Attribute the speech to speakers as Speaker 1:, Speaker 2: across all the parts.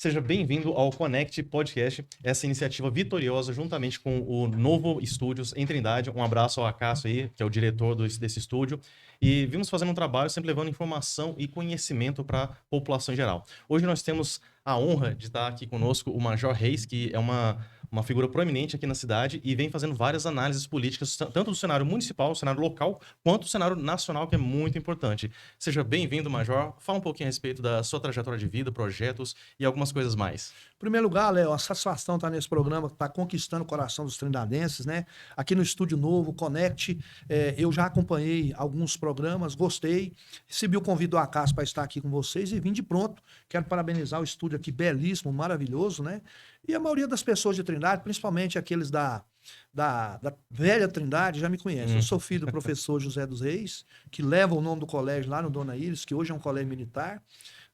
Speaker 1: Seja bem-vindo ao Connect Podcast, essa iniciativa vitoriosa juntamente com o Novo Estúdios em Trindade. Um abraço ao Acácio aí, que é o diretor desse estúdio. E vimos fazendo um trabalho sempre levando informação e conhecimento para a população em geral. Hoje nós temos a honra de estar aqui conosco o Major Reis, que é uma figura proeminente aqui na cidade e vem fazendo várias análises políticas, tanto do cenário municipal, do cenário local, quanto do cenário nacional, que é muito importante. Seja bem-vindo, Major. Fala um pouquinho a respeito da sua trajetória de vida, projetos e algumas coisas mais.
Speaker 2: Em primeiro lugar, Léo, a satisfação estar nesse programa que está conquistando o coração dos trindadenses, né? Aqui no Estúdio Novo, Connect, eu já acompanhei alguns programas, gostei, recebi o convite do Acácio para estar aqui com vocês e vim de pronto. Quero parabenizar o estúdio aqui, belíssimo, maravilhoso, né? E a maioria das pessoas de Trindade, principalmente aqueles da velha Trindade, já me conhecem. Eu sou filho do professor José dos Reis, que leva o nome do colégio lá no Dona Iris, que hoje é um colégio militar,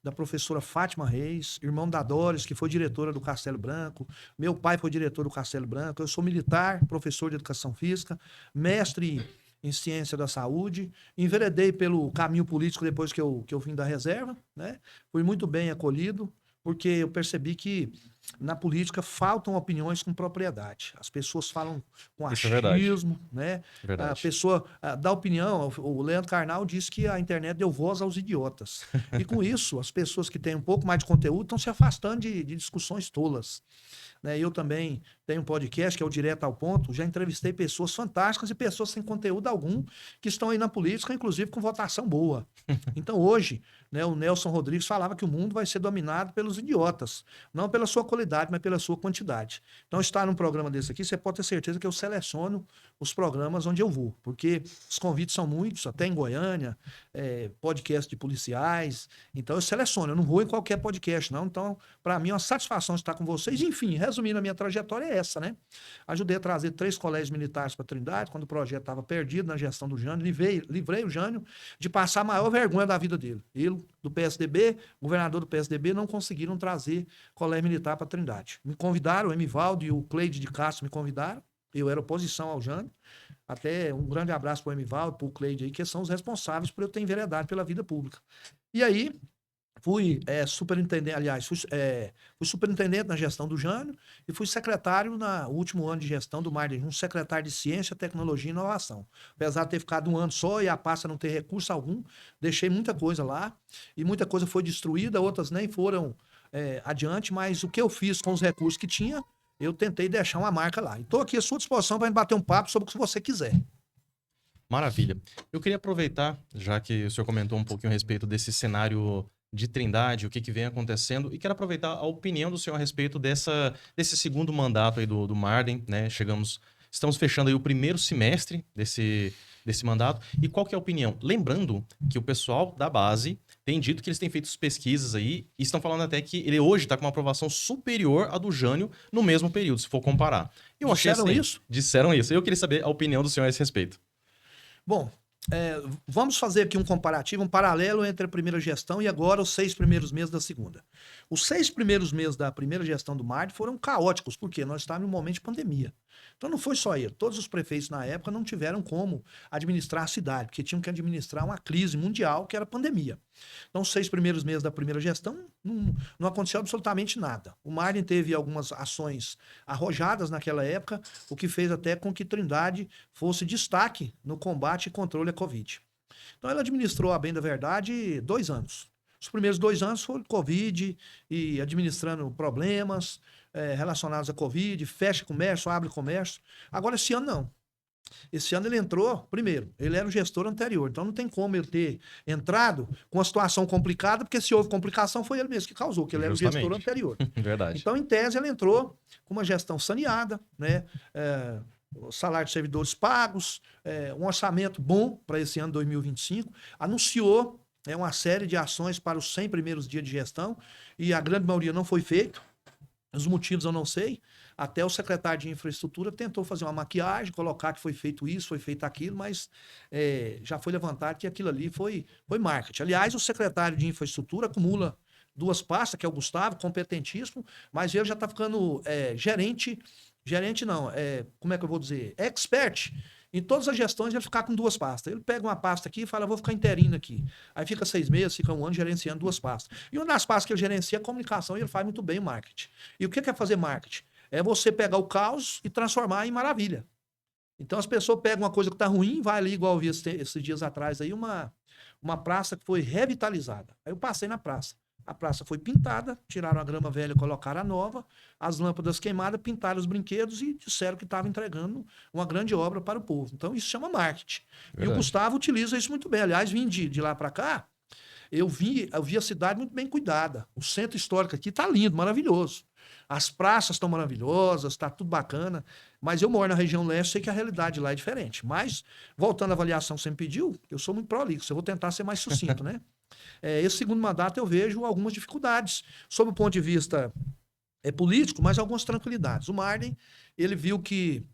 Speaker 2: da professora Fátima Reis, irmão da Doris, que foi diretora do Castelo Branco. Meu pai foi diretor do Castelo Branco. Eu sou militar, professor de educação física, mestre em ciência da saúde. Enveredei pelo caminho político depois que eu vim da reserva, né? Fui muito bem acolhido, porque eu percebi que na política faltam opiniões com propriedade. As pessoas falam com
Speaker 1: Isso é verdade.
Speaker 2: achismo, né? A
Speaker 1: Verdade.
Speaker 2: pessoa dá opinião. O Leandro Carnal disse que a internet deu voz aos idiotas. E com isso, as pessoas que têm um pouco mais de conteúdo estão se afastando de discussões tolas. Né? Eu também tenho um podcast que é o Direto ao Ponto. Já entrevistei pessoas fantásticas e pessoas sem conteúdo algum que estão aí na política, inclusive com votação boa. Então hoje, né, o Nelson Rodrigues falava que o mundo vai ser dominado pelos idiotas, não pela sua qualidade, mas pela sua quantidade. Então estar num programa desse aqui, você pode ter certeza que eu seleciono os programas onde eu vou, porque os convites são muitos, até em Goiânia, podcast de policiais. Então eu seleciono, eu não vou em qualquer podcast, não. Então, para mim é uma satisfação estar com vocês. Enfim, resumindo, a minha trajetória é essa, né? Ajudei a trazer 3 colégios militares para Trindade, quando o projeto estava perdido na gestão do Jânio. Livrei o Jânio de passar a maior vergonha da vida dele. Ele, do PSDB, governador do PSDB, não conseguiram trazer colégio militar para Trindade. Me convidaram, o Emivaldo e o Cleide de Castro me convidaram. Eu era oposição ao Jânio. Até um grande abraço para o Emivaldo, para o Cleide aí, que são os responsáveis por eu ter enveredado pela vida pública. E aí, fui superintendente, aliás, fui superintendente na gestão do Jânio e fui secretário no último ano de gestão do Marden, um secretário de Ciência, Tecnologia e Inovação. Apesar de ter ficado um ano só e a pasta não ter recurso algum, deixei muita coisa lá e muita coisa foi destruída, outras nem foram adiante, mas o que eu fiz com os recursos que tinha, eu tentei deixar uma marca lá. E estou aqui à sua disposição para bater um papo sobre o que você quiser.
Speaker 1: Maravilha. Eu queria aproveitar, já que o senhor comentou um pouquinho a respeito desse cenário de Trindade, o que vem acontecendo, e quero aproveitar a opinião do senhor a respeito desse segundo mandato aí do Marden, né? Estamos fechando aí o primeiro semestre desse mandato. E qual que é a opinião? Lembrando que o pessoal da base tem dito que eles têm feito pesquisas aí e estão falando até que ele hoje está com uma aprovação superior à do Jânio no mesmo período, se for comparar. Eu achei
Speaker 2: Disseram
Speaker 1: assim,
Speaker 2: isso?
Speaker 1: Disseram isso. Eu queria saber a opinião do senhor a esse respeito.
Speaker 2: Bom, vamos fazer aqui um comparativo, um paralelo entre a primeira gestão e agora os 6 primeiros meses da segunda. Os 6 primeiros meses da primeira gestão do Marden foram caóticos, porque nós estávamos em um momento de pandemia. Então não foi só ele. Todos os prefeitos na época não tiveram como administrar a cidade, porque tinham que administrar uma crise mundial que era a pandemia. Então, os 6 primeiros meses da primeira gestão não aconteceu absolutamente nada. O Marden teve algumas ações arrojadas naquela época, o que fez até com que Trindade fosse destaque no combate e controle à Covid. Então, ela administrou, a bem da verdade, 2 anos. Os primeiros 2 anos foram Covid e administrando problemas relacionados à Covid, fecha comércio, abre comércio. Agora, esse ano, não. Esse ano ele entrou, primeiro, ele era o gestor anterior, então não tem como ele ter entrado com uma situação complicada, porque se houve complicação foi ele mesmo que causou, que ele era o gestor anterior.
Speaker 1: Verdade.
Speaker 2: Então, em tese, ele entrou com uma gestão saneada, né? O salário de servidores pagos, um orçamento bom para esse ano 2025, anunciou uma série de ações para os 100 primeiros dias de gestão e a grande maioria não foi feito. Os motivos eu não sei. Até o secretário de Infraestrutura tentou fazer uma maquiagem, colocar que foi feito isso, foi feito aquilo, mas já foi levantado que aquilo ali foi marketing. Aliás, o secretário de Infraestrutura acumula 2 pastas, que é o Gustavo, competentíssimo, mas ele já está ficando gerente não, como é que eu vou dizer? Expert Em todas as gestões, ele ficar com 2 pastas. Ele pega uma pasta aqui e fala, vou ficar interino aqui. Aí fica 6 meses, fica 1 ano gerenciando 2 pastas. E uma das pastas que ele gerencia é a comunicação e ele faz muito bem o marketing. E o que é fazer marketing? É você pegar o caos e transformar em maravilha. Então as pessoas pegam uma coisa que está ruim, vai ali, igual eu vi esses dias atrás aí, uma praça que foi revitalizada. Aí eu passei na praça. A praça foi pintada, tiraram a grama velha, colocaram a nova, as lâmpadas queimadas, pintaram os brinquedos e disseram que estava entregando uma grande obra para o povo. Então isso chama marketing. Verdade. E o Gustavo utiliza isso muito bem. Aliás, vim de lá para cá, eu vi a cidade muito bem cuidada. O centro histórico aqui está lindo, maravilhoso. As praças estão maravilhosas, está tudo bacana. Mas eu moro na região leste, sei que a realidade lá é diferente. Mas, voltando à avaliação que você me pediu, eu sou muito prolixo, eu vou tentar ser mais sucinto, né? Esse segundo mandato eu vejo algumas dificuldades, sob o ponto de vista político, mas algumas tranquilidades. O Marden, ele viu que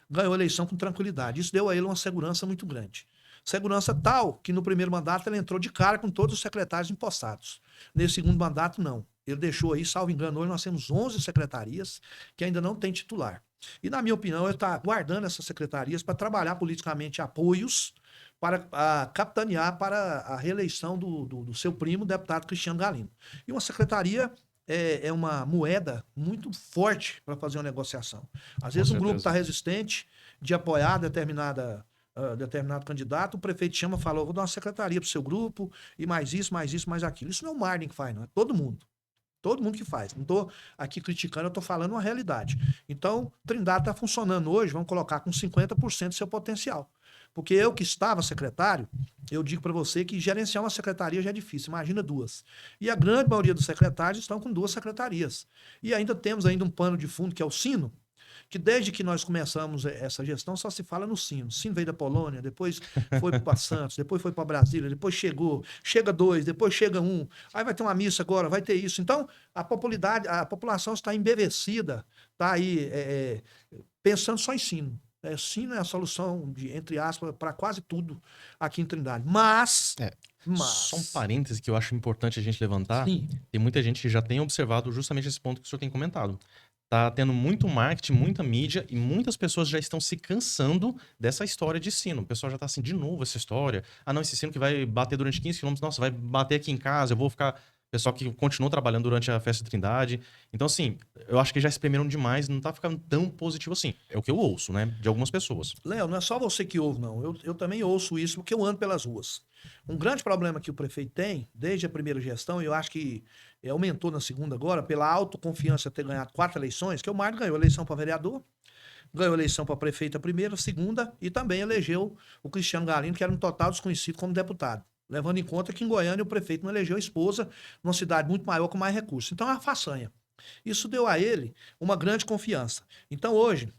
Speaker 2: ganhou a eleição com tranquilidade. Isso deu a ele uma segurança muito grande. Segurança tal que no primeiro mandato ele entrou de cara com todos os secretários empossados. Nesse segundo mandato, não. Ele deixou aí, salvo engano, hoje nós temos 11 secretarias que ainda não tem titular. E, na minha opinião, ele está guardando essas secretarias para trabalhar politicamente apoios para capitanear para a reeleição do seu primo, deputado Cristiano Galindo. E uma secretaria é uma moeda muito forte para fazer uma negociação. Às vezes um grupo está resistente de apoiar determinado candidato, o prefeito chama e fala, vou dar uma secretaria para o seu grupo, e mais isso, mais aquilo. Isso não é o Marden que faz, não, é todo mundo. Todo mundo que faz. Não estou aqui criticando, eu estou falando uma realidade. Então, Trindade está funcionando hoje, vamos colocar com 50% do seu potencial. Porque eu que estava secretário, eu digo para você que gerenciar uma secretaria já é difícil, imagina 2. E a grande maioria dos secretários estão com 2 secretarias. E ainda temos um pano de fundo, que é o Sino, que desde que nós começamos essa gestão só se fala no Sino. O Sino veio da Polônia, depois foi para Santos, depois foi para Brasília, depois chega 2, depois chega 1, aí vai ter uma missa agora, vai ter isso. Então, a população está embevecida, está aí pensando só em Sino. Sino é a solução, entre aspas, para quase tudo aqui em Trindade. Mas...
Speaker 1: Só um parêntese que eu acho importante a gente levantar.
Speaker 2: Sim.
Speaker 1: Tem muita gente que já tem observado justamente esse ponto que o senhor tem comentado. Tá tendo muito marketing, muita mídia e muitas pessoas já estão se cansando dessa história de sino. O pessoal já tá assim, de novo essa história. Ah, não, esse sino que vai bater durante 15 quilômetros, nossa, vai bater aqui em casa, eu vou ficar... Pessoal que continuou trabalhando durante a festa de Trindade. Então, assim, eu acho que já espremeram demais, não tá ficando tão positivo assim. É o que eu ouço, né? De algumas pessoas.
Speaker 2: Léo, não é só você que ouve, não. Eu também ouço isso porque eu ando pelas ruas. Um grande problema que o prefeito tem, desde a primeira gestão, e eu acho que aumentou na segunda agora, pela autoconfiança de ter ganhado 4 eleições, que o Marden ganhou a eleição para vereador, ganhou a eleição para prefeito a primeira, a segunda, e também elegeu o Cristiano Galindo, que era um total desconhecido como deputado. Levando em conta que em Goiânia o prefeito não elegeu a esposa, numa cidade muito maior com mais recursos. Então é uma façanha. Isso deu a ele uma grande confiança. Então hoje,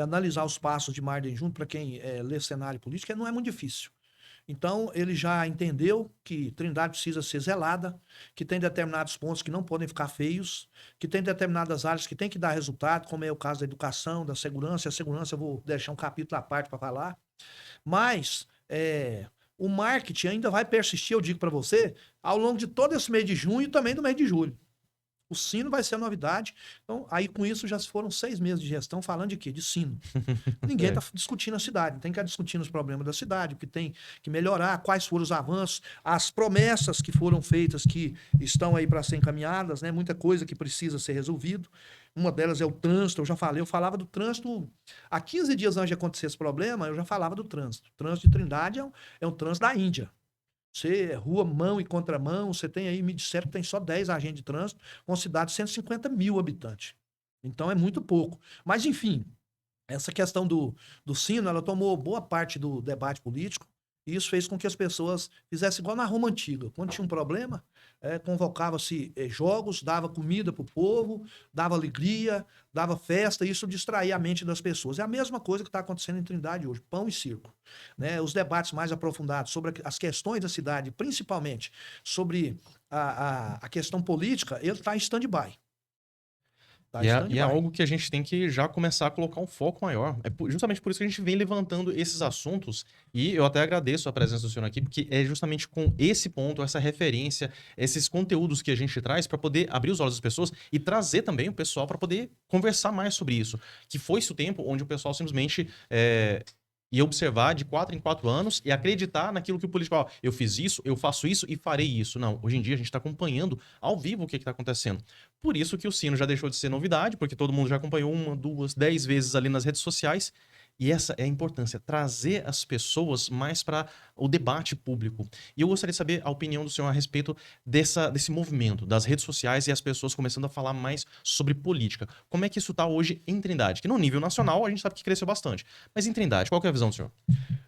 Speaker 2: analisar os passos de Marden Júnior, para quem lê cenário político, não é muito difícil. Então ele já entendeu que Trindade precisa ser zelada, que tem determinados pontos que não podem ficar feios, que tem determinadas áreas que tem que dar resultado, como é o caso da educação, da segurança. A segurança eu vou deixar um capítulo à parte para falar. Mas... o marketing ainda vai persistir, eu digo para você, ao longo de todo esse mês de junho e também do mês de julho. O Sino vai ser a novidade. Então, aí com isso já foram 6 meses de gestão falando de quê? De Sino. Ninguém está discutindo a cidade, tem que estar discutindo os problemas da cidade, o que tem que melhorar, quais foram os avanços, as promessas que foram feitas, que estão aí para ser encaminhadas, né? Muita coisa que precisa ser resolvido. Uma delas é o trânsito, eu falava do trânsito, há 15 dias antes de acontecer esse problema, eu já falava do trânsito. O trânsito de Trindade é um trânsito da Índia. Você, rua, mão e contramão, você tem aí, me disseram que tem só 10 agentes de trânsito, uma cidade de 150 mil habitantes. Então é muito pouco. Mas, enfim, essa questão do Sino, ela tomou boa parte do debate político, e isso fez com que as pessoas fizessem igual na Roma Antiga. Quando tinha um problema, convocava-se jogos, dava comida para o povo, dava alegria, dava festa, e isso distraía a mente das pessoas. É a mesma coisa que está acontecendo em Trindade hoje, pão e circo. Né? Os debates mais aprofundados sobre as questões da cidade, principalmente sobre a questão política, ele está em stand-by.
Speaker 1: E é algo que a gente tem que já começar a colocar um foco maior. É justamente por isso que a gente vem levantando esses assuntos. E eu até agradeço a presença do senhor aqui, porque é justamente com esse ponto, essa referência, esses conteúdos que a gente traz para poder abrir os olhos das pessoas e trazer também o pessoal para poder conversar mais sobre isso. Que foi esse o tempo onde o pessoal simplesmente e observar de 4 em 4 anos e acreditar naquilo que o político fala. Eu fiz isso, eu faço isso e farei isso. Não, hoje em dia a gente está acompanhando ao vivo o que está acontecendo. Por isso que o sino já deixou de ser novidade, porque todo mundo já acompanhou 1, 2, 10 vezes ali nas redes sociais. E essa é a importância, trazer as pessoas mais para o debate público. E eu gostaria de saber a opinião do senhor a respeito desse movimento, das redes sociais e as pessoas começando a falar mais sobre política. Como é que isso está hoje em Trindade? Que no nível nacional a gente sabe que cresceu bastante. Mas em Trindade, qual que é a visão do senhor?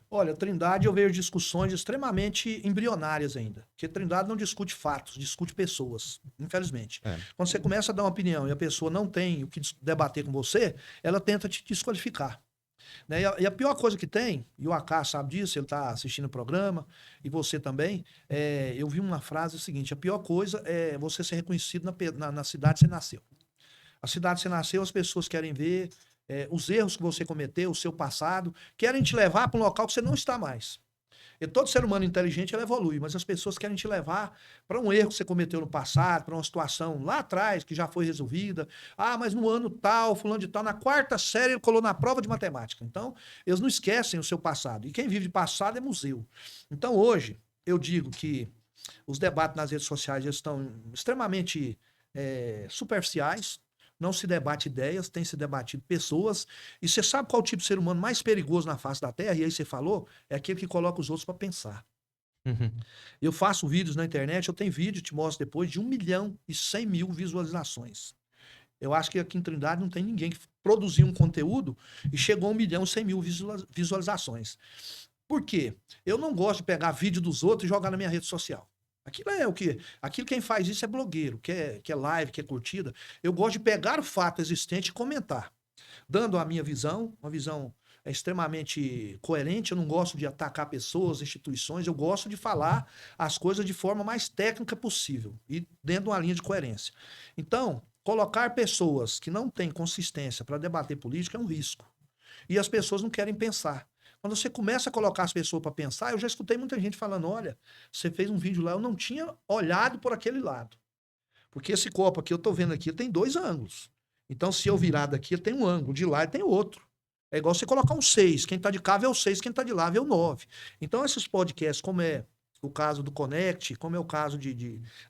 Speaker 2: Olha, Trindade eu vejo discussões extremamente embrionárias ainda. Porque Trindade não discute fatos, discute pessoas, infelizmente.
Speaker 1: É.
Speaker 2: Quando você começa a dar uma opinião e a pessoa não tem o que debater com você, ela tenta te desqualificar. Né? E a pior coisa que tem, e o Acá sabe disso, ele está assistindo o programa, e você também, eu vi uma frase seguinte: a pior coisa é você ser reconhecido na cidade que você nasceu. A cidade que você nasceu, as pessoas querem ver os erros que você cometeu, o seu passado, querem te levar para um local que você não está mais. E todo ser humano inteligente ele evolui, mas as pessoas querem te levar para um erro que você cometeu no passado, para uma situação lá atrás que já foi resolvida. Ah, mas no ano tal, fulano de tal, na 4ª série ele colou na prova de matemática. Então, eles não esquecem o seu passado. E quem vive de passado é museu. Então, hoje, eu digo que os debates nas redes sociais estão extremamente superficiais. Não se debate ideias, tem se debatido pessoas. E você sabe qual o tipo de ser humano mais perigoso na face da Terra? E aí você falou, é aquele que coloca os outros para pensar.
Speaker 1: Uhum.
Speaker 2: Eu faço vídeos na internet, eu tenho vídeo, te mostro depois, de 1.100.000 visualizações. Eu acho que aqui em Trindade não tem ninguém que produziu um conteúdo e chegou a 1.100.000 visualizações. Por quê? Eu não gosto de pegar vídeo dos outros e jogar na minha rede social. Aquilo é o que? Aquilo quem faz isso é blogueiro, que é live, que é curtida. Eu gosto de pegar o fato existente e comentar, dando a minha visão, uma visão extremamente coerente. Eu não gosto de atacar pessoas, instituições, eu gosto de falar as coisas de forma mais técnica possível e dentro de uma linha de coerência. Então, colocar pessoas que não têm consistência para debater política é um risco. E as pessoas não querem pensar. Quando você começa a colocar as pessoas para pensar, eu já escutei muita gente falando: olha, você fez um vídeo lá, eu não tinha olhado por aquele lado. Porque esse copo aqui, eu tô vendo aqui, tem 2 ângulos. Então, se eu virar daqui, ele tem um ângulo, de lá ele tem outro. É igual você colocar um 6. Quem tá de cá vê o 6, quem tá de lá vê o 9. Então, esses podcasts, como é o caso do Connect, como é o caso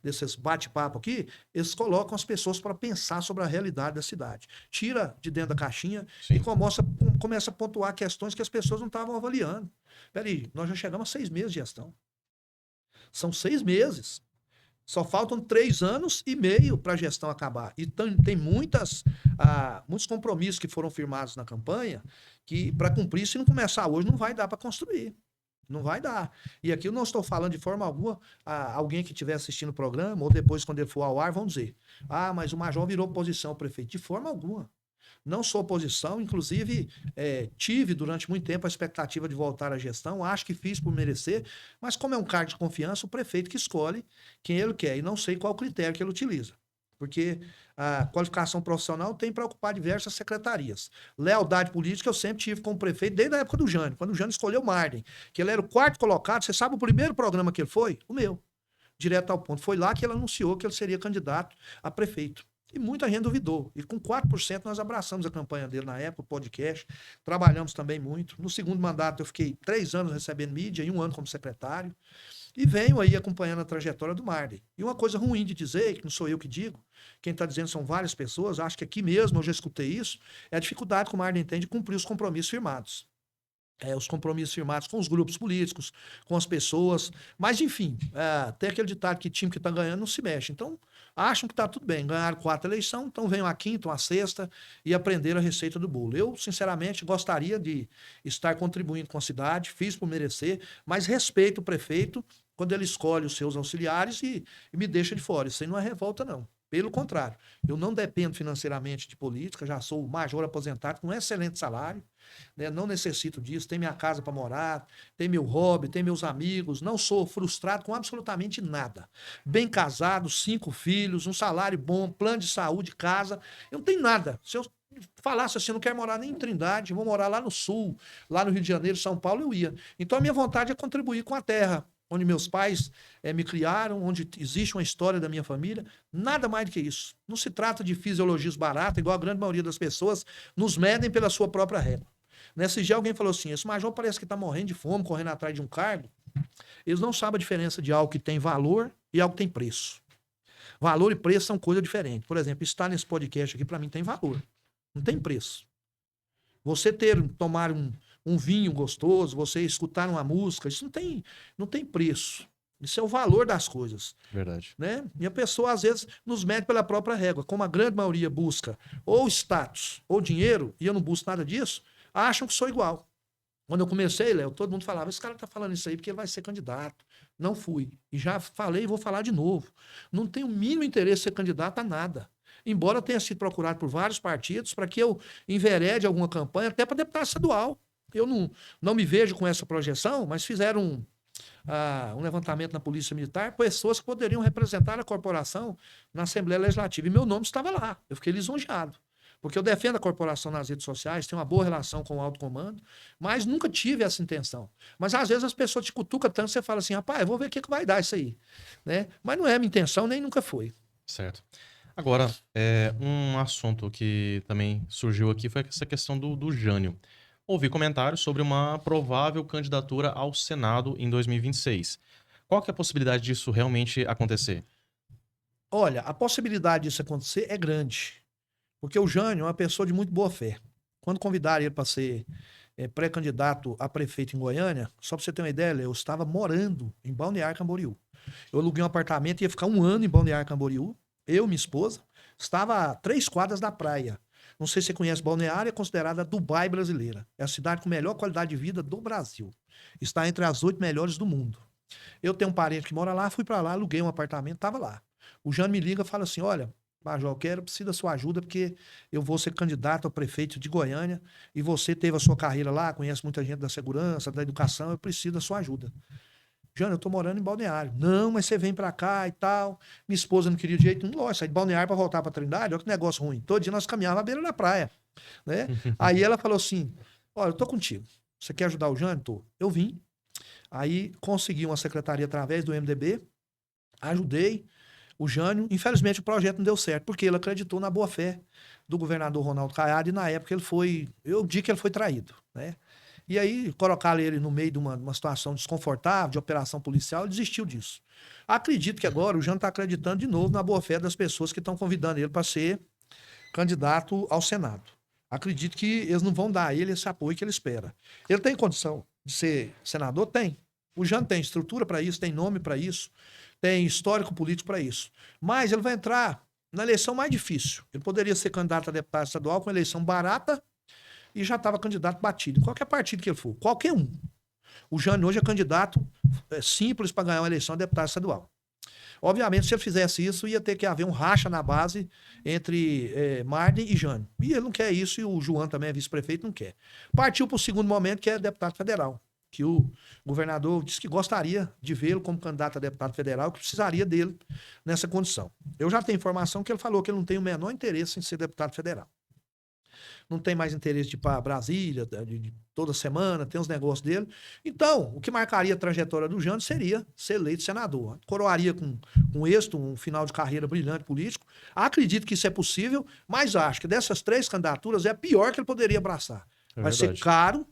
Speaker 2: desses bate-papo aqui, eles colocam as pessoas para pensar sobre a realidade da cidade. Tira de dentro da caixinha
Speaker 1: Sim.
Speaker 2: e começa a pontuar questões que as pessoas não estavam avaliando. Peraí, nós já chegamos a 6 meses de gestão. São 6 meses. Só faltam 3 anos e meio para a gestão acabar. E tem muitos compromissos que foram firmados na campanha que, para cumprir, se não começar hoje, não vai dar para construir. Não vai dar. E aqui eu não estou falando de forma alguma, alguém que estiver assistindo o programa, ou depois, quando ele for ao ar, vão dizer: ah, mas o Major virou oposição ao prefeito. De forma alguma. Não sou oposição, inclusive tive durante muito tempo a expectativa de voltar à gestão, acho que fiz por merecer, mas como é um cargo de confiança, o prefeito que escolhe quem ele quer, e não sei qual critério que ele utiliza. Porque a qualificação profissional tem para ocupar diversas secretarias. Lealdade política eu sempre tive como prefeito, desde a época do Jânio, quando o Jânio escolheu o Marden, que ele era o 4º colocado. Você sabe o primeiro programa que ele foi? O meu. Direto ao ponto. Foi lá que ele anunciou que ele seria candidato a prefeito. E muita gente duvidou. E com 4% nós abraçamos a campanha dele na época, o podcast. Trabalhamos também muito. No segundo mandato eu fiquei 3 anos recebendo mídia e 1 ano como secretário. E venho aí acompanhando a trajetória do Marden. E uma coisa ruim de dizer, que não sou eu que digo, quem está dizendo são várias pessoas, acho que aqui mesmo eu já escutei isso, é a dificuldade que o Marden tem de cumprir os compromissos firmados. Os compromissos firmados com os grupos políticos, com as pessoas. Mas, enfim, tem aquele ditado que time que está ganhando não se mexe. Então, acham que está tudo bem. Ganharam 4 eleições, então venham a 5ª, a 6ª e aprender a receita do bolo. Eu, sinceramente, gostaria de estar contribuindo com a cidade, fiz por merecer, mas respeito o prefeito quando ele escolhe os seus auxiliares e me deixa de fora. Isso aí não é revolta, não. Pelo contrário, eu não dependo financeiramente de política, já sou major aposentado com um excelente salário, né? Não necessito disso, tenho minha casa para morar, tenho meu hobby, tenho meus amigos, não sou frustrado com absolutamente nada. Bem casado, 5 filhos, um salário bom, plano de saúde, casa, eu não tenho nada. Se eu falasse assim, eu não quero morar nem em Trindade, vou morar lá no Sul, lá no Rio de Janeiro, São Paulo, eu ia. Então a minha vontade é contribuir com a terra, onde meus pais me criaram, onde existe uma história da minha família, nada mais do que isso. Não se trata de fisiologias baratas, igual a grande maioria das pessoas nos medem pela sua própria régua. Nesse dia alguém falou assim, esse major parece que tá morrendo de fome, correndo atrás de um cargo. Eles não sabem a diferença de algo que tem valor e algo que tem preço. Valor e preço são coisas diferentes. Por exemplo, estar nesse podcast aqui, para mim, tem valor. Não tem preço. Você tomar um vinho gostoso, você escutar uma música, isso não tem preço. Isso é o valor das coisas.
Speaker 1: Verdade.
Speaker 2: Né? E a pessoa, às vezes, nos mede pela própria régua. Como a grande maioria busca ou status ou dinheiro, e eu não busco nada disso, acham que sou igual. Quando eu comecei, Léo, todo mundo falava, esse cara tá falando isso aí porque ele vai ser candidato. Não fui. E já falei e vou falar de novo. Não tenho o mínimo interesse em ser candidato a nada. Embora tenha sido procurado por vários partidos para que eu enverede alguma campanha, até para deputado estadual. Eu não me vejo com essa projeção, mas fizeram um levantamento na Polícia Militar, pessoas que poderiam representar a corporação na Assembleia Legislativa. E meu nome estava lá. Eu fiquei lisonjeado. Porque eu defendo a corporação nas redes sociais, tenho uma boa relação com o alto comando, mas nunca tive essa intenção. Mas às vezes as pessoas te cutucam tanto, você fala assim, rapaz, eu vou ver o que vai dar isso aí. Né? Mas não é minha intenção, nem nunca foi.
Speaker 1: Certo. Agora, um assunto que também surgiu aqui foi essa questão do Jânio. Ouvi comentários sobre uma provável candidatura ao Senado em 2026. Qual que é a possibilidade disso realmente acontecer?
Speaker 2: Olha, a possibilidade disso acontecer é grande. Porque o Jânio é uma pessoa de muito boa fé. Quando convidaram ele para ser pré-candidato a prefeito em Goiânia, só para você ter uma ideia, eu estava morando em Balneário Camboriú. Eu aluguei um apartamento, ia ficar 1 ano em Balneário Camboriú. Eu, minha esposa, estava a 3 quadras da praia. Não sei se você conhece Balneário, é considerada a Dubai brasileira. É a cidade com melhor qualidade de vida do Brasil. Está entre as 8 melhores do mundo. Eu tenho um parente que mora lá, fui para lá, aluguei um apartamento, estava lá. O Jânio me liga e fala assim, olha, Major, preciso da sua ajuda, porque eu vou ser candidato a prefeito de Goiânia e você teve a sua carreira lá, conhece muita gente da segurança, da educação, eu preciso da sua ajuda. Jânio, eu tô morando em Balneário. Não, mas você vem pra cá e tal. Minha esposa não queria de jeito nenhum. Lógico, sair de Balneário pra voltar pra Trindade, olha que negócio ruim. Todo dia nós caminhávamos à beira da praia. Né? Aí ela falou assim, olha, eu tô contigo. Você quer ajudar o Jânio? Tô. Eu vim. Aí consegui uma secretaria através do MDB, ajudei o Jânio. Infelizmente o projeto não deu certo, porque ele acreditou na boa-fé do governador Ronaldo Caiado e na época eu digo que ele foi traído, né? E aí colocaram ele no meio de uma situação desconfortável, de operação policial, ele desistiu disso. Acredito que agora o Jânio está acreditando de novo na boa-fé das pessoas que estão convidando ele para ser candidato ao Senado. Acredito que eles não vão dar a ele esse apoio que ele espera. Ele tem condição de ser senador? Tem. O Jânio tem estrutura para isso, tem nome para isso, tem histórico político para isso. Mas ele vai entrar na eleição mais difícil. Ele poderia ser candidato a deputado estadual com eleição barata e já estava candidato batido. Em qualquer partido que ele for, qualquer um. O Jânio hoje é candidato simples para ganhar uma eleição a deputado estadual. Obviamente, se ele fizesse isso, ia ter que haver um racha na base entre Marden e Jânio. E ele não quer isso, e o João também é vice-prefeito, não quer. Partiu para o segundo momento, que é deputado federal, que o governador disse que gostaria de vê-lo como candidato a deputado federal, que precisaria dele nessa condição. Eu já tenho informação que ele falou que ele não tem o menor interesse em ser deputado federal. Não tem mais interesse de ir para Brasília, de toda semana, tem os negócios dele. Então, o que marcaria a trajetória do Jânio seria ser eleito senador. Coroaria com êxito, um final de carreira brilhante político. Acredito que isso é possível, mas acho que dessas 3 candidaturas é a pior que ele poderia abraçar. Vai ser caro,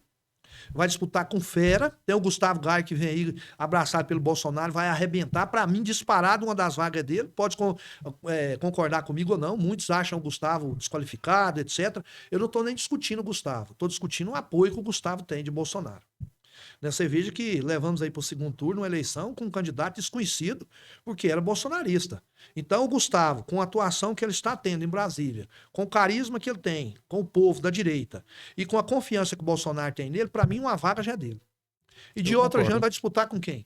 Speaker 2: vai disputar com fera. Tem o Gustavo Gaia que vem aí abraçado pelo Bolsonaro, vai arrebentar. Para mim, disparado uma das vagas dele. Pode concordar comigo ou não. Muitos acham o Gustavo desqualificado, etc. Eu não estou nem discutindo o Gustavo. Estou discutindo o apoio que o Gustavo tem de Bolsonaro. Você veja que levamos aí para o segundo turno uma eleição com um candidato desconhecido, porque era bolsonarista. Então o Gustavo, com a atuação que ele está tendo em Brasília, com o carisma que ele tem, com o povo da direita, e com a confiança que o Bolsonaro tem nele, para mim uma vaga já é dele. E de outra, já vai disputar com quem?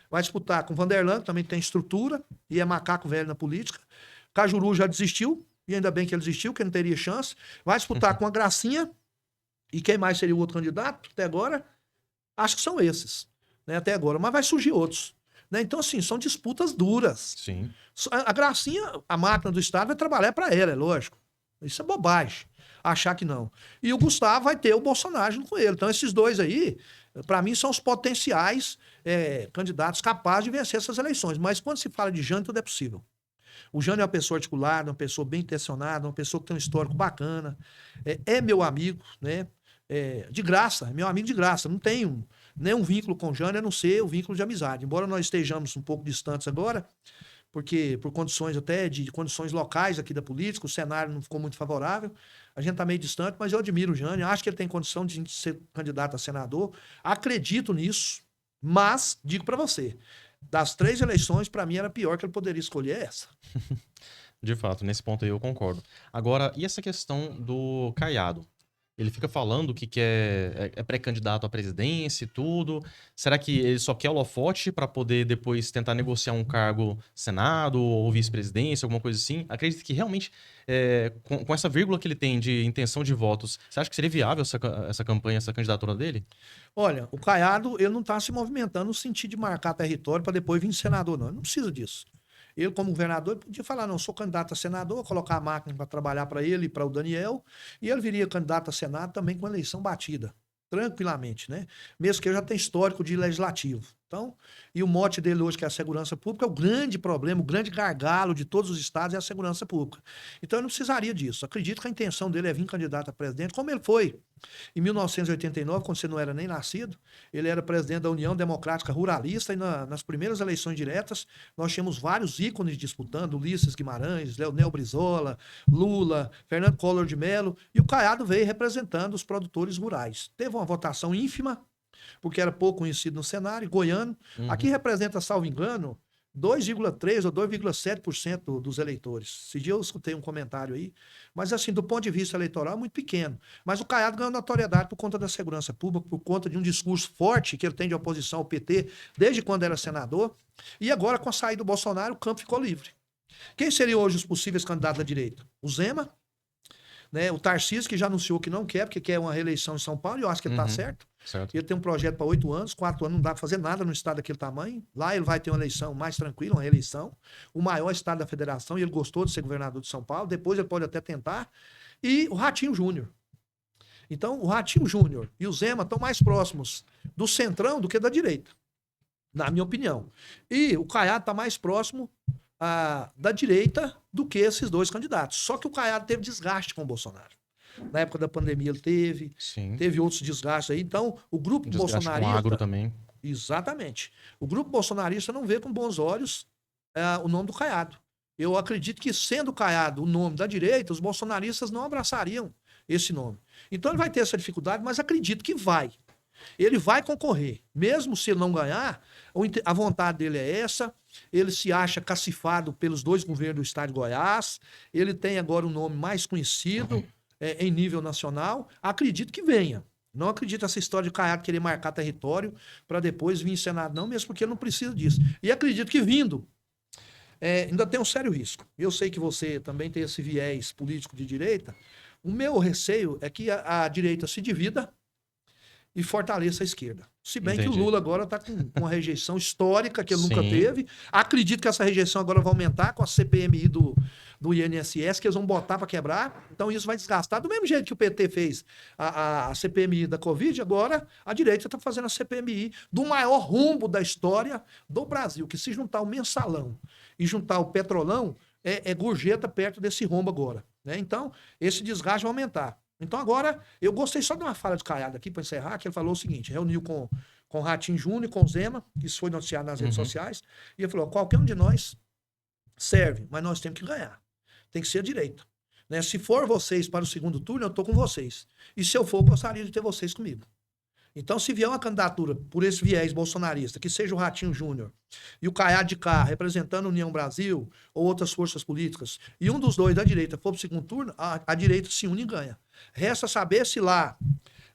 Speaker 2: Vai disputar com o Vanderlan, que também tem estrutura, e é macaco velho na política. Cajuru já desistiu, e ainda bem que ele desistiu, que não teria chance. Vai disputar com a Gracinha, e quem mais seria o outro candidato até agora? Acho que são esses, né, até agora. Mas vai surgir outros. Né? Então, assim, são disputas duras.
Speaker 1: Sim.
Speaker 2: A Gracinha, a máquina do Estado, vai trabalhar para ela, é lógico. Isso é bobagem, achar que não. E o Gustavo vai ter o Bolsonaro junto com ele. Então, esses dois aí, para mim, são os potenciais candidatos capazes de vencer essas eleições. Mas quando se fala de Jânio, tudo é possível. O Jânio é uma pessoa articulada, uma pessoa bem intencionada, uma pessoa que tem um histórico bacana, é meu amigo, né? de graça, é meu amigo de graça. Não tenho nenhum vínculo com o Jânio, a não ser o vínculo de amizade. Embora nós estejamos um pouco distantes agora, porque por condições até de condições locais aqui da política, o cenário não ficou muito favorável. A gente está meio distante, mas eu admiro o Jânio, acho que ele tem condição de ser candidato a senador, acredito nisso, mas digo para você, das 3 eleições, para mim era a pior que ele poderia escolher essa.
Speaker 1: De fato, nesse ponto aí eu concordo. Agora, e essa questão do Caiado? Ele fica falando que é pré-candidato à presidência e tudo. Será que ele só quer holofote para poder depois tentar negociar um cargo Senado ou vice-presidência, alguma coisa assim? Acredita que realmente, com essa vírgula que ele tem de intenção de votos, você acha que seria viável essa campanha, essa candidatura dele?
Speaker 2: Olha, o Caiado, ele não está se movimentando no sentido de marcar território para depois vir senador, não. Ele não precisa disso. Ele, como governador, podia falar: não, sou candidato a senador, colocar a máquina para trabalhar para ele e para o Daniel, e ele viria candidato a Senado também com eleição batida, tranquilamente, né? Mesmo que ele já tenha histórico de legislativo. Então, e o mote dele hoje, que é a segurança pública, é o grande problema, o grande gargalo de todos os estados é a segurança pública. Então, ele não precisaria disso. Acredito que a intenção dele é vir candidato a presidente, como ele foi em 1989, quando você não era nem nascido. Ele era presidente da União Democrática Ruralista, e nas primeiras eleições diretas nós tínhamos vários ícones disputando: Ulisses Guimarães, Leonel Brizola, Lula, Fernando Collor de Mello, e o Caiado veio representando os produtores rurais. Teve uma votação ínfima, porque era pouco conhecido no cenário, goiano. Aqui representa, salvo engano, 2,3% ou 2,7% dos eleitores. Esse dia eu escutei um comentário aí, mas assim, do ponto de vista eleitoral, muito pequeno. Mas o Caiado ganhou notoriedade por conta da segurança pública, por conta de um discurso forte que ele tem de oposição ao PT desde quando era senador, e agora, com a saída do Bolsonaro, o campo ficou livre. Quem seriam hoje os possíveis candidatos da direita? O Zema, né? O Tarcísio, que já anunciou que não quer, porque quer uma reeleição em São Paulo, e eu acho que ele está certo. Ele tem um projeto para 8 anos, 4 anos não dá para fazer nada no estado daquele tamanho. Lá ele vai ter uma eleição mais tranquila, uma reeleição. O maior estado da federação, e ele gostou de ser governador de São Paulo. Depois ele pode até tentar. E o Ratinho Júnior. Então, o Ratinho Júnior e o Zema estão mais próximos do centrão do que da direita, na minha opinião. E o Caiado está mais próximo da direita do que esses dois candidatos. Só que o Caiado teve desgaste com o Bolsonaro. Na época da pandemia ele teve outros desgastes aí. Então, o grupo bolsonarista...
Speaker 1: com agro também.
Speaker 2: Exatamente. O grupo bolsonarista não vê com bons olhos o nome do Caiado. Eu acredito que, sendo o Caiado o nome da direita, os bolsonaristas não abraçariam esse nome. Então ele vai ter essa dificuldade, mas acredito que vai. Ele vai concorrer. Mesmo se ele não ganhar, a vontade dele é essa. Ele se acha cacifado pelos 2 governos do estado de Goiás. Ele tem agora um nome mais conhecido em nível nacional. Acredito que venha. Não acredito nessa história de Caiado querer marcar território para depois vir em Senado, não, mesmo porque ele não precisa disso. E acredito que vindo, ainda tem um sério risco. Eu sei que você também tem esse viés político de direita. O meu receio é que a direita se divida e fortaleça a esquerda. Se bem que o Lula agora está com uma rejeição histórica que ele nunca teve. Acredito que essa rejeição agora vai aumentar com a CPMI do INSS, que eles vão botar para quebrar. Então isso vai desgastar. Do mesmo jeito que o PT fez a CPMI da Covid, agora a direita está fazendo a CPMI do maior rombo da história do Brasil, que se juntar o Mensalão e juntar o Petrolão, é gorjeta perto desse rombo agora, né? Então, esse desgaste vai aumentar. Então agora, eu gostei só de uma fala de Caiado aqui para encerrar, que ele falou o seguinte: reuniu com o Ratinho Júnior e com o Zema, isso foi noticiado nas redes sociais, e ele falou: qualquer um de nós serve, mas nós temos que ganhar. Tem que ser a direita, né? Se for vocês para o segundo turno, eu estou com vocês. E se eu for, eu gostaria de ter vocês comigo. Então, se vier uma candidatura por esse viés bolsonarista, que seja o Ratinho Júnior e o Caiado de Cá, representando a União Brasil ou outras forças políticas, e um dos dois da direita for para o segundo turno, a direita se une e ganha. Resta saber se lá,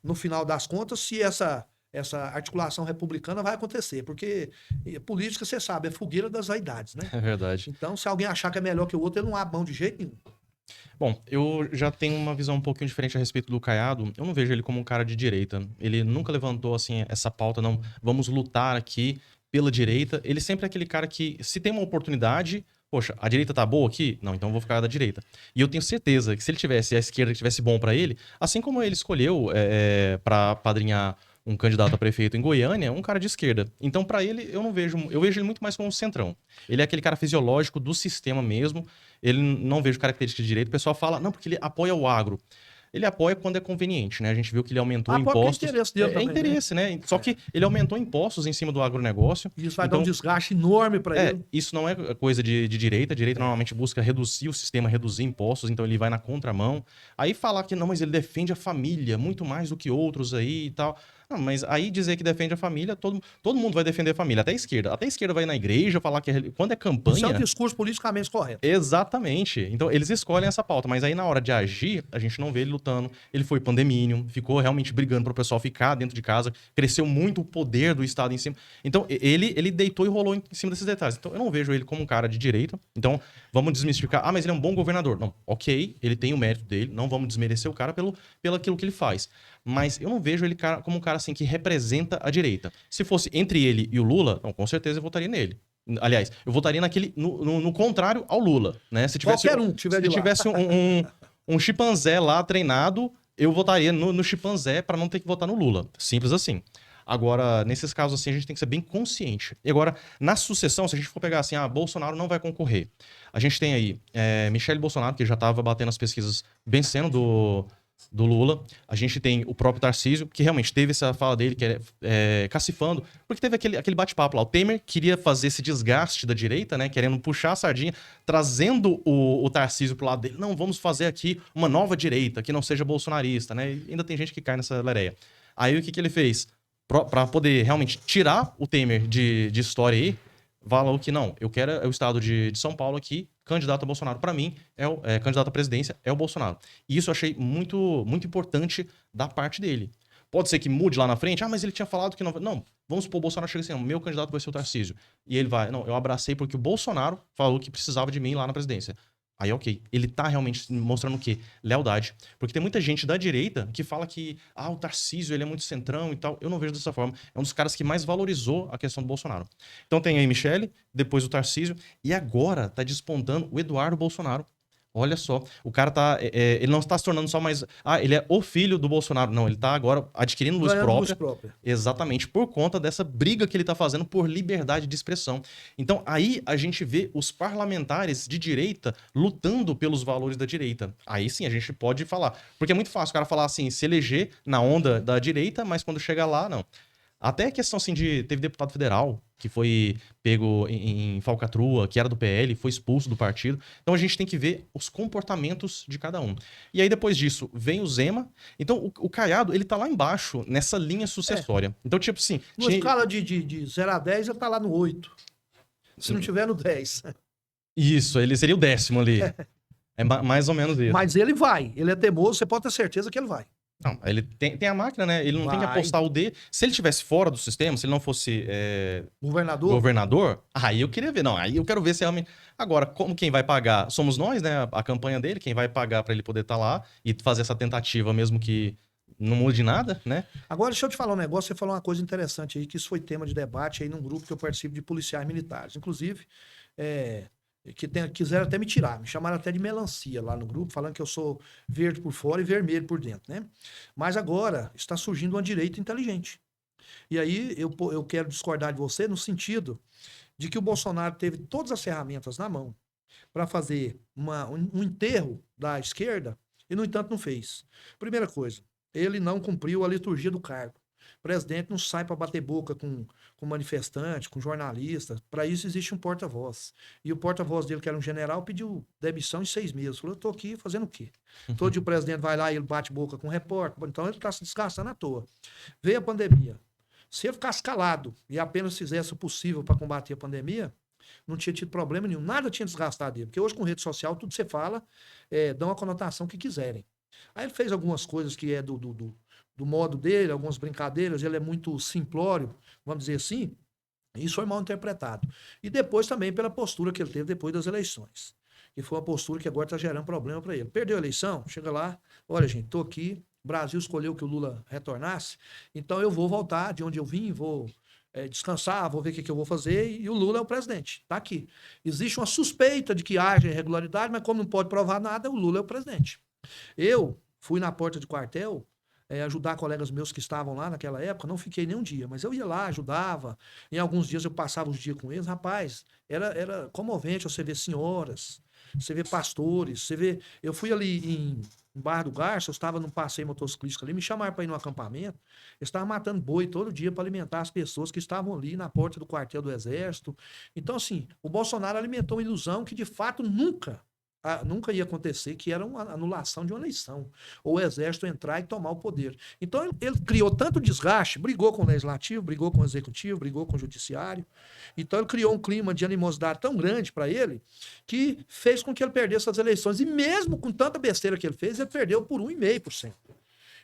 Speaker 2: no final das contas, se essa articulação republicana vai acontecer, porque política, você sabe, é fogueira das vaidades, né?
Speaker 1: É verdade.
Speaker 2: Então, se alguém achar que é melhor que o outro, ele não abre mão de jeito nenhum.
Speaker 1: Bom, eu já tenho uma visão um pouquinho diferente a respeito do Caiado. Eu não vejo ele como um cara de direita. Ele nunca levantou, assim, essa pauta, não, vamos lutar aqui pela direita. Ele sempre é aquele cara que, se tem uma oportunidade, poxa, a direita tá boa aqui? Não, então eu vou ficar da direita. E eu tenho certeza que se ele tivesse a esquerda que tivesse bom pra ele, assim como ele escolheu pra padrinhar um candidato a prefeito em Goiânia, um cara de esquerda. Então, pra ele, eu vejo ele muito mais como um centrão. Ele é aquele cara fisiológico do sistema mesmo. Ele não vejo características de direita. O pessoal fala, não, porque ele apoia o agro. Ele apoia quando é conveniente, né? A gente viu que ele aumentou
Speaker 2: Ah, porque é
Speaker 1: impostos.
Speaker 2: interesse dele também, né?
Speaker 1: Interesse, né? Só que ele aumentou impostos em cima do agronegócio.
Speaker 2: E isso vai dar um
Speaker 1: Então,
Speaker 2: desgaste enorme para ele.
Speaker 1: isso não é coisa de direita. A direita normalmente busca reduzir o sistema, reduzir impostos, então ele vai na contramão. Aí falar que não, mas ele defende a família muito mais do que outros aí e tal. Não, mas aí dizer que defende a família, todo mundo vai defender a família, até a esquerda. Até a esquerda vai na igreja falar que quando é
Speaker 2: Isso é um
Speaker 1: campanha.
Speaker 2: discurso politicamente correto.
Speaker 1: Exatamente. Então, eles escolhem essa pauta, mas aí na hora de agir, a gente não vê ele lutando. Ele foi pandemínio, ficou realmente brigando para o pessoal ficar dentro de casa, cresceu muito o poder do Estado em cima. Então, ele deitou e rolou em cima desses detalhes. Então, eu não vejo ele como um cara de direita. Então, vamos desmistificar. Ah, mas ele é um bom governador. Não, ok, ele tem o mérito dele, não vamos desmerecer o cara pelo aquilo que ele faz. Mas eu não vejo ele como um cara assim que representa a direita. Se fosse entre ele e o Lula, não, com certeza eu votaria nele. Aliás, eu votaria no contrário ao Lula, né? Se tivesse,
Speaker 2: Qualquer um que tiver de lá.
Speaker 1: tivesse um chimpanzé lá treinado, eu votaria no chimpanzé para não ter que votar no Lula. Simples assim. Agora, nesses casos assim, a gente tem que ser bem consciente. E agora, na sucessão, se a gente for pegar assim, Bolsonaro não vai concorrer. A gente tem aí Michele Bolsonaro, que já estava batendo as pesquisas vencendo do Lula. A gente tem o próprio Tarcísio, que realmente teve essa fala dele, que cacifando, porque teve aquele bate-papo lá. O Temer queria fazer esse desgaste da direita, né? Querendo puxar a sardinha, trazendo o Tarcísio pro lado dele. Não, vamos fazer aqui uma nova direita, que não seja bolsonarista, né? E ainda tem gente que cai nessa lereia. Aí o que ele fez? Pra poder realmente tirar o Temer de história aí, falou que não, eu quero o estado de São Paulo aqui, candidato a Bolsonaro. Para mim, candidato à presidência é o Bolsonaro. E isso eu achei muito, muito importante da parte dele. Pode ser que mude lá na frente, mas ele tinha falado que não. Não, vamos supor, o Bolsonaro chega assim, não, meu candidato vai ser o Tarcísio. E ele vai, não, eu abracei porque o Bolsonaro falou que precisava de mim lá na presidência. Aí, ok. Ele tá realmente mostrando o quê? Lealdade. Porque tem muita gente da direita que fala que, o Tarcísio, ele é muito centrão e tal. Eu não vejo dessa forma. É um dos caras que mais valorizou a questão do Bolsonaro. Então tem aí Michele, depois o Tarcísio, e agora tá despontando o Eduardo Bolsonaro. Olha só, o cara ele não está se tornando só mais. Ele é o filho do Bolsonaro. Não, ele tá agora adquirindo luz própria. Exatamente, por conta dessa briga que ele tá fazendo por liberdade de expressão. Então, aí a gente vê os parlamentares de direita lutando pelos valores da direita. Aí sim a gente pode falar. Porque é muito fácil o cara falar assim, se eleger na onda da direita, mas quando chega lá, não. Até a questão assim teve deputado federal que foi pego em falcatrua, que era do PL, foi expulso do partido. Então a gente tem que ver os comportamentos de cada um. E aí depois disso vem o Zema. Então o Caiado, ele tá lá embaixo, nessa linha sucessória. Então tipo assim...
Speaker 2: Numa escala de 0 a 10, ele tá lá no 8. Se não tiver no 10.
Speaker 1: Isso, ele seria o 10º ali. É mais ou menos isso.
Speaker 2: Mas ele vai. Ele é teimoso, você pode ter certeza que ele vai.
Speaker 1: Não, ele tem a máquina, né? Ele não tem que apostar o D. Se ele estivesse fora do sistema, se ele não fosse governador, aí eu queria ver. Não, aí eu quero ver se realmente... Agora, como quem vai pagar? Somos nós, né? A campanha dele, quem vai pagar para ele poder estar lá e fazer essa tentativa, mesmo que não mude nada, né?
Speaker 2: Agora, deixa eu te falar um negócio. Você falou uma coisa interessante aí, que isso foi tema de debate aí num grupo que eu participo de policiais militares. Inclusive, quiseram até me tirar, me chamaram até de melancia lá no grupo, falando que eu sou verde por fora e vermelho por dentro, né? Mas agora está surgindo uma direita inteligente. E aí eu quero discordar de você no sentido de que o Bolsonaro teve todas as ferramentas na mão para fazer um enterro da esquerda e, no entanto, não fez. Primeira coisa, ele não cumpriu a liturgia do cargo. O presidente não sai para bater boca com manifestante, com jornalista. Para isso existe um porta-voz. E o porta-voz dele, que era um general, pediu demissão em 6 meses. Falou, eu tô aqui fazendo o quê? Todo dia o presidente vai lá e ele bate boca com o repórter. Então ele está se desgastando à toa. Veio a pandemia. Se ele ficasse calado e apenas fizesse o possível para combater a pandemia, não tinha tido problema nenhum. Nada tinha desgastado ele. Porque hoje com rede social, tudo que você fala, dão a conotação que quiserem. Aí ele fez algumas coisas que é do modo dele, algumas brincadeiras, ele é muito simplório, vamos dizer assim, e isso foi mal interpretado. E depois também pela postura que ele teve depois das eleições, que foi uma postura que agora está gerando problema para ele. Perdeu a eleição, chega lá, olha gente, estou aqui, o Brasil escolheu que o Lula retornasse, então eu vou voltar de onde eu vim, vou descansar, vou ver o que eu vou fazer, e o Lula é o presidente, está aqui. Existe uma suspeita de que haja irregularidade, mas como não pode provar nada, o Lula é o presidente. Eu fui na porta de quartel ajudar colegas meus que estavam lá naquela época, não fiquei nem um dia, mas eu ia lá, ajudava, em alguns dias eu passava os dias com eles, rapaz, era comovente você ver senhoras, você ver pastores, você ver... Eu fui ali em Barra do Garça, eu estava num passeio motociclístico ali, me chamaram para ir no acampamento, eles estavam matando boi todo dia para alimentar as pessoas que estavam ali na porta do quartel do Exército. Então, assim, o Bolsonaro alimentou uma ilusão que, de fato, nunca ia acontecer, que era uma anulação de uma eleição, ou o Exército entrar e tomar o poder. Então, ele criou tanto desgaste, brigou com o Legislativo, brigou com o Executivo, brigou com o Judiciário. Então, ele criou um clima de animosidade tão grande para ele, que fez com que ele perdesse as eleições. E mesmo com tanta besteira que ele fez, ele perdeu por 1,5%.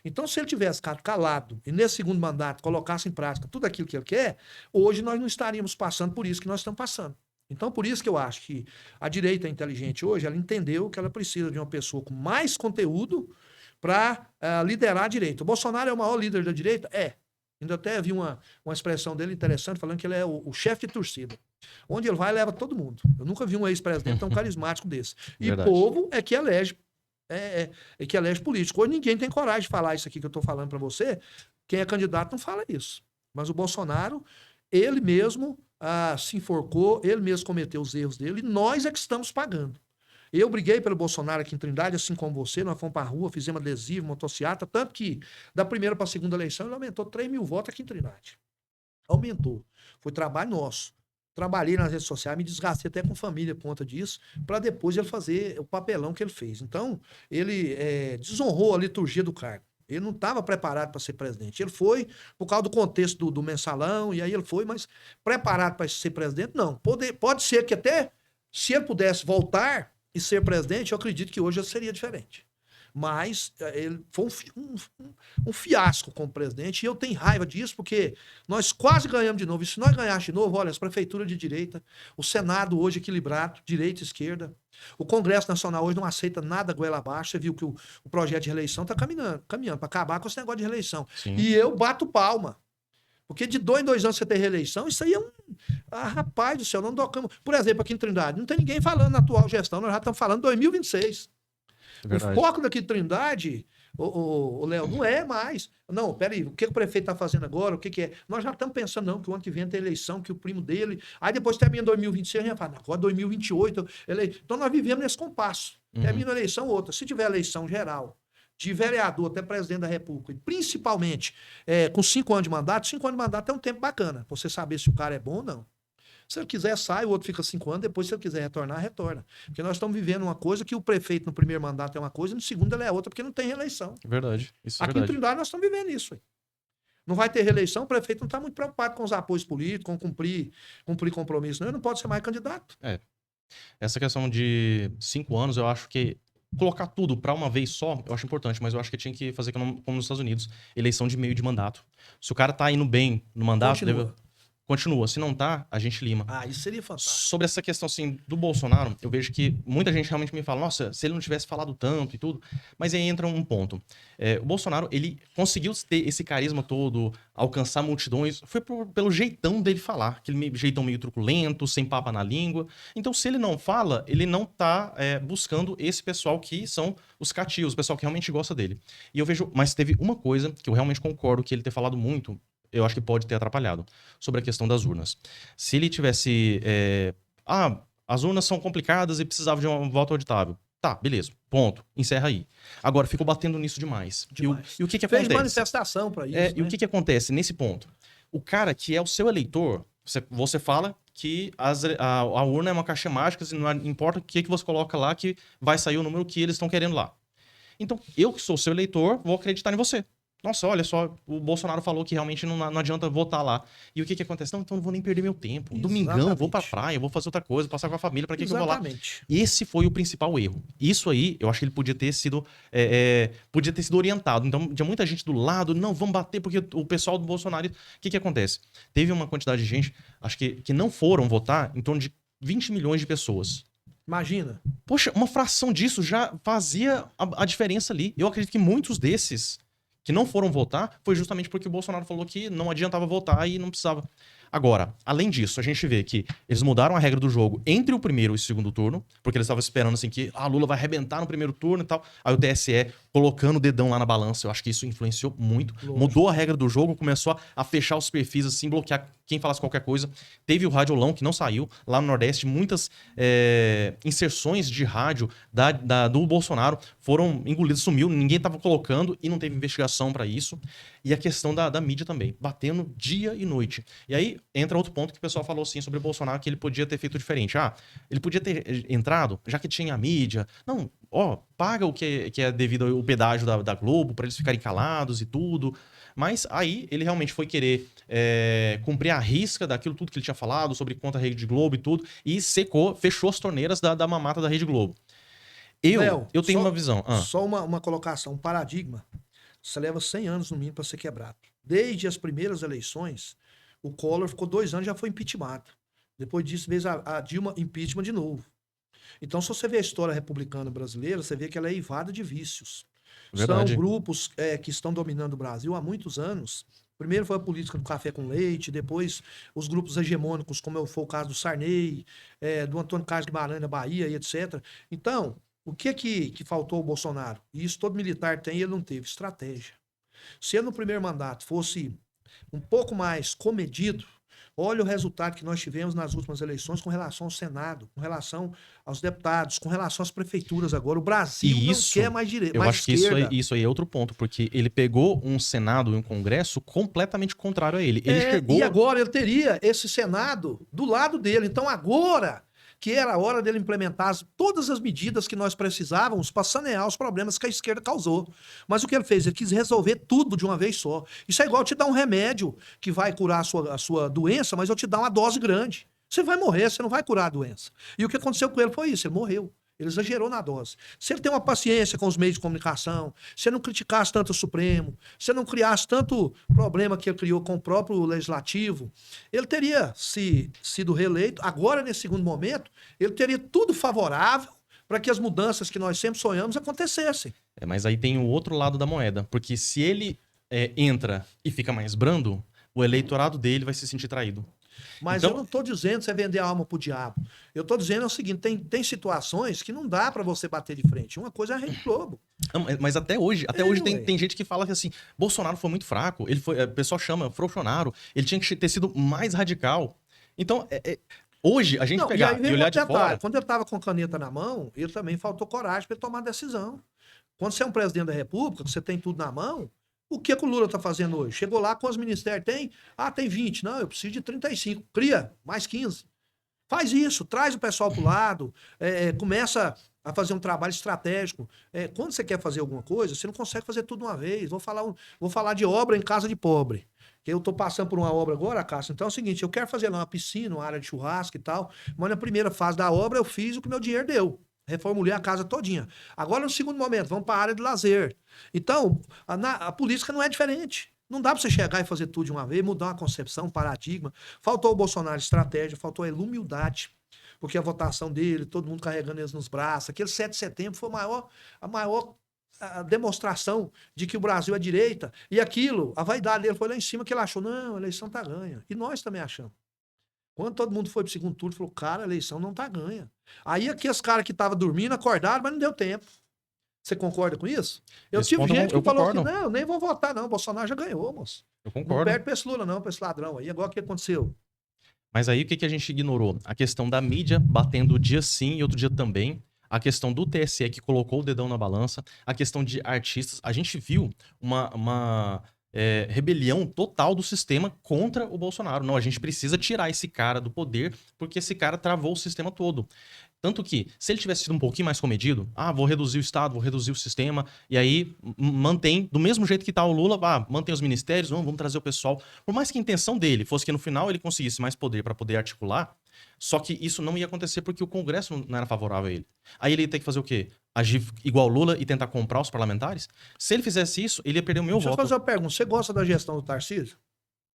Speaker 2: Então, se ele tivesse ficado calado e nesse segundo mandato colocasse em prática tudo aquilo que ele quer, hoje nós não estaríamos passando por isso que nós estamos passando. Então, por isso que eu acho que a direita inteligente hoje, ela entendeu que ela precisa de uma pessoa com mais conteúdo para liderar a direita. O Bolsonaro é o maior líder da direita? É. Ainda até vi uma expressão dele interessante, falando que ele é o chefe de torcida. Onde ele vai, leva todo mundo. Eu nunca vi um ex-presidente tão carismático desse. E o povo é que elege, que elege político. Hoje ninguém tem coragem de falar isso aqui que eu estou falando para você. Quem é candidato não fala isso. Mas o Bolsonaro, ele mesmo se enforcou, ele mesmo cometeu os erros dele, e nós é que estamos pagando. Eu briguei pelo Bolsonaro aqui em Trindade, assim como você, nós fomos para a rua, fizemos adesivo, motociata, tanto que da primeira para a segunda eleição ele aumentou 3 mil votos aqui em Trindade. Aumentou. Foi trabalho nosso. Trabalhei nas redes sociais, me desgastei até com família por conta disso, para depois ele fazer o papelão que ele fez. Então, ele desonrou a liturgia do cargo. Ele não estava preparado para ser presidente. Ele foi por causa do contexto do mensalão, e aí ele foi, mas preparado para ser presidente, não. Pode ser que até, se ele pudesse voltar e ser presidente, eu acredito que hoje seria diferente. Mas ele foi um fiasco como presidente, e eu tenho raiva disso, porque nós quase ganhamos de novo. E se nós ganhássemos de novo, olha, as prefeituras de direita, o Senado hoje equilibrado, direita e esquerda, o Congresso Nacional hoje não aceita nada goela abaixo. Você viu que o projeto de reeleição está caminhando para acabar com esse negócio de reeleição.
Speaker 1: Sim.
Speaker 2: E eu bato palma. Porque de 2 em 2 anos você ter reeleição, isso aí é rapaz do céu, não docamos. Por exemplo, aqui em Trindade, não tem ninguém falando na atual gestão, nós já estamos falando 2026. O foco daqui de Trindade, o Léo, não é mais. Não, peraí, o que o prefeito está fazendo agora? O que é? Nós já estamos pensando, não, que o ano que vem tem eleição, que o primo dele. Aí depois termina 2026, a gente fala, agora 2028. Então nós vivemos nesse compasso. Termina a eleição, outra. Se tiver eleição geral, de vereador até presidente da República, e principalmente com 5 anos de mandato, 5 anos de mandato é um tempo bacana, pra você saber se o cara é bom ou não. Se ele quiser, sai, o outro fica 5 anos, depois, se ele quiser retornar, retorna. Porque nós estamos vivendo uma coisa que o prefeito no primeiro mandato é uma coisa, no segundo ele é outra, porque não tem reeleição.
Speaker 1: Verdade. Isso é
Speaker 2: Aqui
Speaker 1: verdade.
Speaker 2: em Trindade nós estamos vivendo isso. Não vai ter reeleição, o prefeito não está muito preocupado com os apoios políticos, com cumprir compromisso. Não, ele não pode ser mais candidato.
Speaker 1: Essa questão de 5 anos, eu acho que colocar tudo para uma vez só, eu acho importante, mas eu acho que tinha que fazer como nos Estados Unidos, eleição de meio de mandato. Se o cara tá indo bem no mandato, continua. Se não tá, a gente lima.
Speaker 2: Isso seria fantástico.
Speaker 1: Sobre essa questão, assim, do Bolsonaro, eu vejo que muita gente realmente me fala, nossa, se ele não tivesse falado tanto e tudo, mas aí entra um ponto. O Bolsonaro, ele conseguiu ter esse carisma todo, alcançar multidões, foi pelo jeitão dele falar, aquele jeitão meio truculento, sem papa na língua. Então, se ele não fala, ele não tá buscando esse pessoal que são os cativos, o pessoal que realmente gosta dele. E eu vejo, mas teve uma coisa que eu realmente concordo que ele ter falado muito, eu acho que pode ter atrapalhado, sobre a questão das urnas. Se ele tivesse... as urnas são complicadas e precisava de um voto auditável. Tá, beleza, ponto, encerra aí. Agora, ficou batendo nisso demais. E o que acontece?
Speaker 2: Fez manifestação para isso,
Speaker 1: E o que acontece nesse ponto? O cara que é o seu eleitor, você fala que a urna é uma caixa mágica, não importa o que você coloca lá, que vai sair o número que eles estão querendo lá. Então, eu que sou seu eleitor, vou acreditar em você. Nossa, olha só, o Bolsonaro falou que realmente não adianta votar lá. E o que acontece? Não, então eu não vou nem perder meu tempo. Domingão, eu vou pra praia, eu vou fazer outra coisa, passar com a família, pra que eu vou lá? Esse foi o principal erro. Isso aí, eu acho que ele podia ter sido orientado. Então, tinha muita gente do lado, não, vamos bater, porque o pessoal do Bolsonaro... O que acontece? Teve uma quantidade de gente, acho que não foram votar, em torno de 20 milhões de pessoas.
Speaker 2: Imagina.
Speaker 1: Poxa, uma fração disso já fazia a diferença ali. Eu acredito que muitos desses que não foram votar, foi justamente porque o Bolsonaro falou que não adiantava votar e não precisava. Agora, além disso, a gente vê que eles mudaram a regra do jogo entre o primeiro e o segundo turno, porque eles estavam esperando assim que Lula vai arrebentar no primeiro turno e tal. Aí o TSE colocando o dedão lá na balança. Eu acho que isso influenciou muito.
Speaker 2: Lógico.
Speaker 1: Mudou a regra do jogo, começou a fechar os perfis, assim, bloquear quem falasse qualquer coisa. Teve o radiolão, que não saiu. Lá no Nordeste, muitas inserções de rádio do Bolsonaro foram engolidas, sumiu. Ninguém tava colocando e não teve investigação para isso. E a questão da mídia também, batendo dia e noite. E aí entra outro ponto que o pessoal falou, assim, sobre o Bolsonaro, que ele podia ter feito diferente. Ele podia ter entrado, já que tinha a mídia. Não, paga o que é devido ao pedágio da Globo, para eles ficarem calados e tudo. Mas aí ele realmente foi querer cumprir a risca daquilo tudo que ele tinha falado sobre conta da Rede Globo e tudo, e fechou as torneiras da mamata da Rede Globo.
Speaker 2: Léo,
Speaker 1: Eu tenho uma visão.
Speaker 2: Só uma colocação, um paradigma. Você leva 100 anos no mínimo para ser quebrado. Desde as primeiras eleições, o Collor ficou 2 anos e já foi impeachmentado. Depois disso, fez a Dilma impeachment de novo. Então, se você vê a história republicana brasileira, você vê que ela é eivada de vícios.
Speaker 1: Verdade.
Speaker 2: São grupos que estão dominando o Brasil há muitos anos. Primeiro foi a política do café com leite, depois os grupos hegemônicos, como foi o caso do Sarney, do Antônio Carlos Guimarães na Bahia e etc. Então, o que faltou ao Bolsonaro? E isso todo militar tem e ele não teve estratégia. Se ele no primeiro mandato fosse um pouco mais comedido, olha o resultado que nós tivemos nas últimas eleições com relação ao Senado, com relação aos deputados, com relação às prefeituras agora. O Brasil não quer mais direita, mais esquerda.
Speaker 1: Eu acho que isso aí é outro ponto, porque ele pegou um Senado e um Congresso completamente contrário a ele.
Speaker 2: E agora ele teria esse Senado do lado dele. Então agora que era a hora dele implementar todas as medidas que nós precisávamos para sanear os problemas que a esquerda causou. Mas o que ele fez? Ele quis resolver tudo de uma vez só. Isso é igual te dar um remédio que vai curar a sua doença, mas eu te dar uma dose grande. Você vai morrer, você não vai curar a doença. E o que aconteceu com ele foi isso, ele morreu. Ele exagerou na dose. Se ele tem uma paciência com os meios de comunicação, se ele não criticasse tanto o Supremo, se ele não criasse tanto problema que ele criou com o próprio Legislativo, ele teria sido reeleito. Agora, nesse segundo momento, ele teria tudo favorável para que as mudanças que nós sempre sonhamos acontecessem.
Speaker 1: Mas aí tem o outro lado da moeda, porque se ele entra e fica mais brando, o eleitorado dele vai se sentir traído.
Speaker 2: Mas então, eu não estou dizendo você vender a alma pro diabo. Eu estou dizendo o seguinte, tem situações que não dá para você bater de frente. Uma coisa é a Rede Globo.
Speaker 1: Não, mas até hoje tem gente que fala que assim, Bolsonaro foi muito fraco, o pessoal chama Frouxonaro, ele tinha que ter sido mais radical. Então, hoje, a gente pegar e olhar de fora...
Speaker 2: Quando ele estava com a caneta na mão, ele também faltou coragem para tomar decisão. Quando você é um presidente da República, você tem tudo na mão, o que o Lula está fazendo hoje? Chegou lá, quantos ministérios tem? Tem 20. Não, eu preciso de 35. Cria mais 15. Faz isso, traz o pessoal para o lado, começa a fazer um trabalho estratégico. Quando você quer fazer alguma coisa, você não consegue fazer tudo de uma vez. Vou falar de obra em casa de pobre. Eu estou passando por uma obra agora, Cássio. Então é o seguinte, eu quero fazer lá uma piscina, uma área de churrasco e tal, mas na primeira fase da obra eu fiz o que meu dinheiro deu. Reformulei a casa todinha. Agora, no segundo momento, vamos para a área de lazer. Então, a política não é diferente. Não dá para você chegar e fazer tudo de uma vez, mudar uma concepção, um paradigma. Faltou ao Bolsonaro estratégia, faltou a ele humildade, porque a votação dele, todo mundo carregando eles nos braços. Aquele 7 de setembro foi a maior demonstração de que o Brasil é direita. E aquilo, a vaidade dele foi lá em cima, que ele achou, não, a eleição tá ganha. E nós também achamos. Quando todo mundo foi pro segundo turno, falou, cara, a eleição não tá ganha. Aí aqueles caras que estavam dormindo, acordaram, mas não deu tempo. Você concorda com isso? Eu tive gente que falou que não, nem vou votar não, Bolsonaro já ganhou, moço.
Speaker 1: Eu concordo.
Speaker 2: Não perde pra esse Lula não, pra esse ladrão aí. Agora o que aconteceu?
Speaker 1: Mas aí o que a gente ignorou? A questão da mídia batendo dia sim e outro dia também. A questão do TSE que colocou o dedão na balança. A questão de artistas. A gente viu uma rebelião total do sistema contra o Bolsonaro. Não, a gente precisa tirar esse cara do poder porque esse cara travou o sistema todo. Tanto que, se ele tivesse sido um pouquinho mais comedido, vou reduzir o Estado, vou reduzir o sistema, e aí mantém, do mesmo jeito que tá o Lula, mantém os ministérios, vamos trazer o pessoal. Por mais que a intenção dele fosse que no final ele conseguisse mais poder para poder articular, só que isso não ia acontecer porque o Congresso não era favorável a ele. Aí ele ia ter que fazer o quê? Agir igual Lula e tentar comprar os parlamentares? Se ele fizesse isso, ele ia perder o meu voto.
Speaker 2: Deixa eu fazer uma pergunta. Você gosta da gestão do Tarcísio?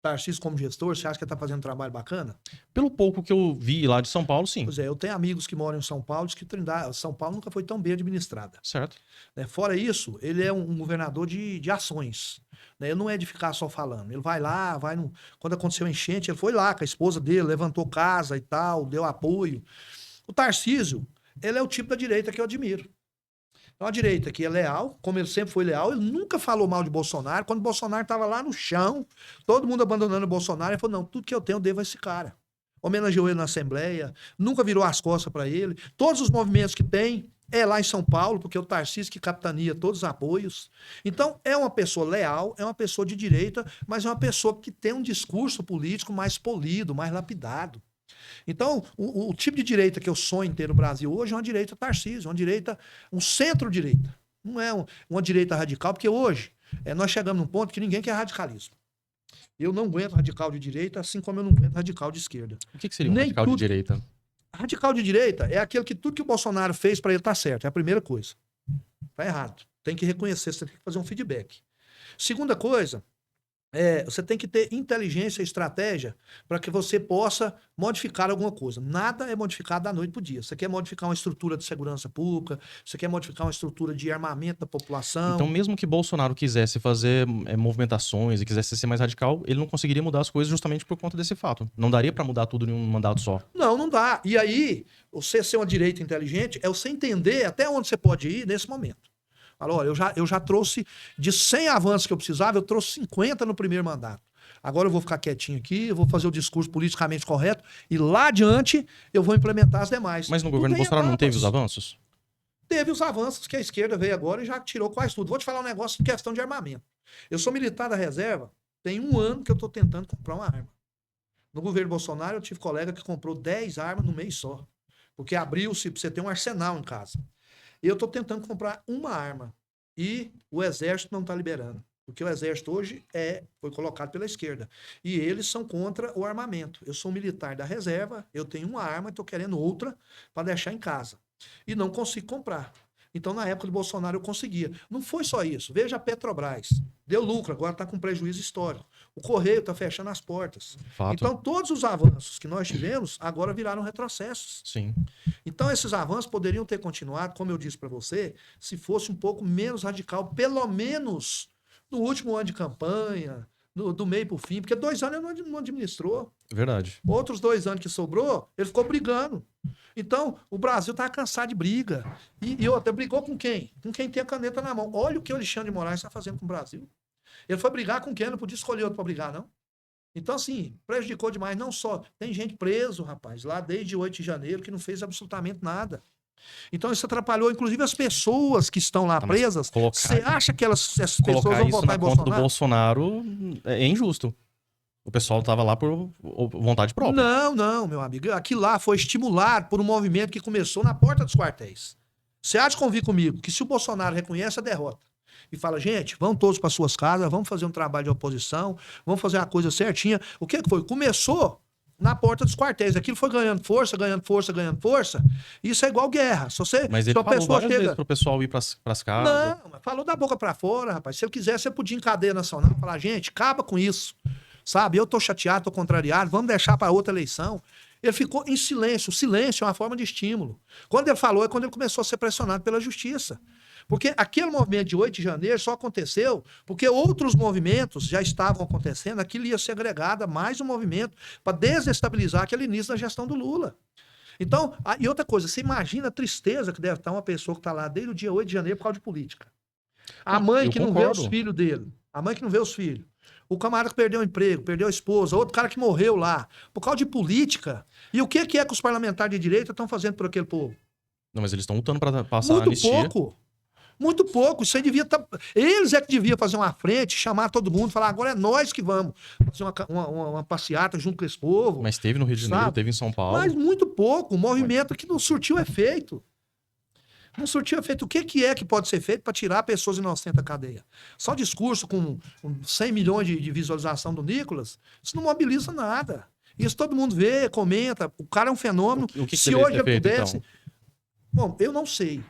Speaker 2: Tarcísio como gestor, você acha que ele tá fazendo um trabalho bacana?
Speaker 1: Pelo pouco que eu vi lá de São Paulo, sim.
Speaker 2: Pois eu tenho amigos que moram em São Paulo, diz que São Paulo nunca foi tão bem administrada.
Speaker 1: Certo.
Speaker 2: Fora isso, ele é um governador de ações. Ele não é de ficar só falando. Ele vai lá, quando aconteceu a enchente, ele foi lá com a esposa dele, levantou casa e tal, deu apoio. O Tarcísio, ele é o tipo da direita que eu admiro. É uma direita que é leal, como ele sempre foi leal, ele nunca falou mal de Bolsonaro. Quando o Bolsonaro estava lá no chão, todo mundo abandonando o Bolsonaro, ele falou, não, tudo que eu tenho eu devo a esse cara. Homenageou ele na Assembleia, nunca virou as costas para ele. Todos os movimentos que tem é lá em São Paulo, porque é o Tarcísio que capitania todos os apoios. Então, é uma pessoa leal, é uma pessoa de direita, mas é uma pessoa que tem um discurso político mais polido, mais lapidado. Então, o tipo de direita que eu sonho em ter no Brasil hoje é uma direita Tarcísio, uma direita, um centro-direita. Não é uma direita radical, porque hoje nós chegamos num ponto que ninguém quer radicalismo. Eu não aguento radical de direita, assim como eu não aguento radical de esquerda.
Speaker 1: O que seria um radical de direita?
Speaker 2: Radical de direita é aquele que tudo que o Bolsonaro fez para ele tá certo. É a primeira coisa. Tá errado. Tem que reconhecer, você tem que fazer um feedback. Segunda coisa, você tem que ter inteligência e estratégia para que você possa modificar alguma coisa. Nada é modificado da noite para o dia. Você quer modificar uma estrutura de segurança pública, você quer modificar uma estrutura de armamento da população.
Speaker 1: Então, mesmo que Bolsonaro quisesse fazer movimentações e quisesse ser mais radical, ele não conseguiria mudar as coisas justamente por conta desse fato. Não daria para mudar tudo em um mandato só.
Speaker 2: Não, não dá. E aí, você ser uma direita inteligente é você entender até onde você pode ir nesse momento. Falou, olha, eu já trouxe de 100 avanços que eu precisava, eu trouxe 50 no primeiro mandato. Agora eu vou ficar quietinho aqui, eu vou fazer o discurso politicamente correto e lá adiante eu vou implementar as demais.
Speaker 1: Mas no governo Bolsonaro não teve os avanços?
Speaker 2: Teve os avanços que a esquerda veio agora e já tirou quase tudo. Vou te falar um negócio em questão de armamento. Eu sou militar da reserva, tem 1 ano que eu estou tentando comprar uma arma. No governo Bolsonaro eu tive colega que comprou 10 armas no mês só. Porque abriu-se para você ter um arsenal em casa. Eu estou tentando comprar uma arma e o exército não está liberando. Porque o exército hoje foi colocado pela esquerda. E eles são contra o armamento. Eu sou um militar da reserva, eu tenho uma arma e estou querendo outra para deixar em casa. E não consigo comprar. Então, na época do Bolsonaro, eu conseguia. Não foi só isso. Veja a Petrobras. Deu lucro, agora está com prejuízo histórico. O Correio está fechando as portas.
Speaker 1: Fato.
Speaker 2: Então, todos os avanços que nós tivemos, agora viraram retrocessos.
Speaker 1: Sim.
Speaker 2: Então, esses avanços poderiam ter continuado, como eu disse para você, se fosse um pouco menos radical, pelo menos no último ano de campanha, do meio para o fim, porque 2 anos ele não administrou.
Speaker 1: Verdade.
Speaker 2: Outros 2 anos que sobrou, ele ficou brigando. Então, o Brasil está cansado de briga. E outra, brigou com quem? Com quem tem a caneta na mão. Olha o que o Alexandre de Moraes está fazendo com o Brasil. Ele foi brigar com quem? Não podia escolher outro para brigar, não. Então, assim, prejudicou demais. Não só. Tem gente preso, rapaz, lá desde 8 de janeiro, que não fez absolutamente nada. Então, isso atrapalhou, inclusive, as pessoas que estão lá presas. Você acha que essas pessoas vão votar em Bolsonaro?
Speaker 1: Colocar isso na conta do Bolsonaro é injusto. O pessoal estava lá por vontade própria.
Speaker 2: Não, meu amigo. Aquilo lá foi estimulado por um movimento que começou na porta dos quartéis. Você há de convir comigo que se o Bolsonaro reconhece a derrota e fala, gente, vão todos para suas casas, vamos fazer um trabalho de oposição, vamos fazer a coisa certinha. O que foi? Começou na porta dos quartéis. Aquilo foi ganhando força, ganhando força, ganhando força. Isso é igual guerra.
Speaker 1: Mas ele falou várias vezes pro pessoal ir pras casas.
Speaker 2: Não, mas falou da boca para fora, rapaz. Se ele quisesse, você podia em cadeia nacional falar, gente, acaba com isso. Sabe, eu tô chateado, tô contrariado, vamos deixar para outra eleição. Ele ficou em silêncio. O silêncio é uma forma de estímulo. Quando ele falou, é quando ele começou a ser pressionado pela justiça. Porque aquele movimento de 8 de janeiro só aconteceu porque outros movimentos já estavam acontecendo, aquilo ia ser agregado a mais um movimento para desestabilizar aquele início da gestão do Lula. Então, e outra coisa, você imagina a tristeza que deve estar uma pessoa que está lá desde o dia 8 de janeiro por causa de política. A mãe que não vê os filhos dele. A mãe que não vê os filhos. O camarada que perdeu o emprego, perdeu a esposa, outro cara que morreu lá, por causa de política. E o que é que os parlamentares de direita estão fazendo por aquele povo?
Speaker 1: Não, mas eles estão lutando para passar a anistia.
Speaker 2: Muito pouco. Isso aí devia estar... Eles é que deviam fazer uma frente, chamar todo mundo, falar, agora é nós que vamos fazer uma passeata junto com esse povo.
Speaker 1: Mas teve no Rio de Janeiro, teve em São Paulo.
Speaker 2: Mas muito pouco. Um movimento que não surtiu efeito. Não surtiu efeito. O que é que pode ser feito para tirar pessoas inocentes da cadeia? Só discurso com 100 milhões de visualização do Nicolas, isso não mobiliza nada. Isso todo mundo vê, comenta. O cara é um fenômeno.
Speaker 1: O que
Speaker 2: se hoje eu
Speaker 1: feito,
Speaker 2: pudesse...
Speaker 1: Então?
Speaker 2: Bom, eu não sei.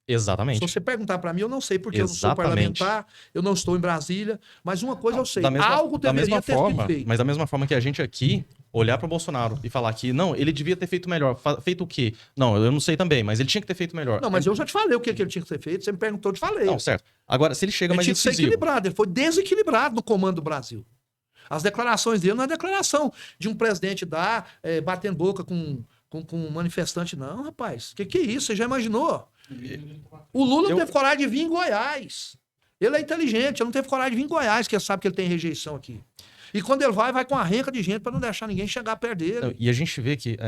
Speaker 1: Exatamente.
Speaker 2: Se você perguntar para mim, eu não sei, porque eu não sou parlamentar, eu não estou em Brasília, mas uma coisa eu sei, algo deveria ter sido feito.
Speaker 1: Mas da mesma forma que a gente aqui olhar para o Bolsonaro e falar que, não, ele devia ter feito melhor. Feito o quê? Não, eu não sei também, mas ele tinha que ter feito melhor.
Speaker 2: Não, mas eu já te falei o que ele tinha que ter feito, você me perguntou, eu te falei.
Speaker 1: Não, certo. Agora, se ele chega mais incisivo...
Speaker 2: Ele tinha que ser equilibrado, ele foi desequilibrado no comando do Brasil. As declarações dele não é declaração de um presidente batendo boca com um manifestante, não, rapaz. Que é isso? Você já imaginou? O Lula não teve coragem de vir em Goiás. Ele é inteligente, ele não teve coragem de vir em Goiás, que ele sabe que ele tem rejeição aqui. E quando ele vai com a renca de gente para não deixar ninguém chegar perto dele.
Speaker 1: E a gente vê que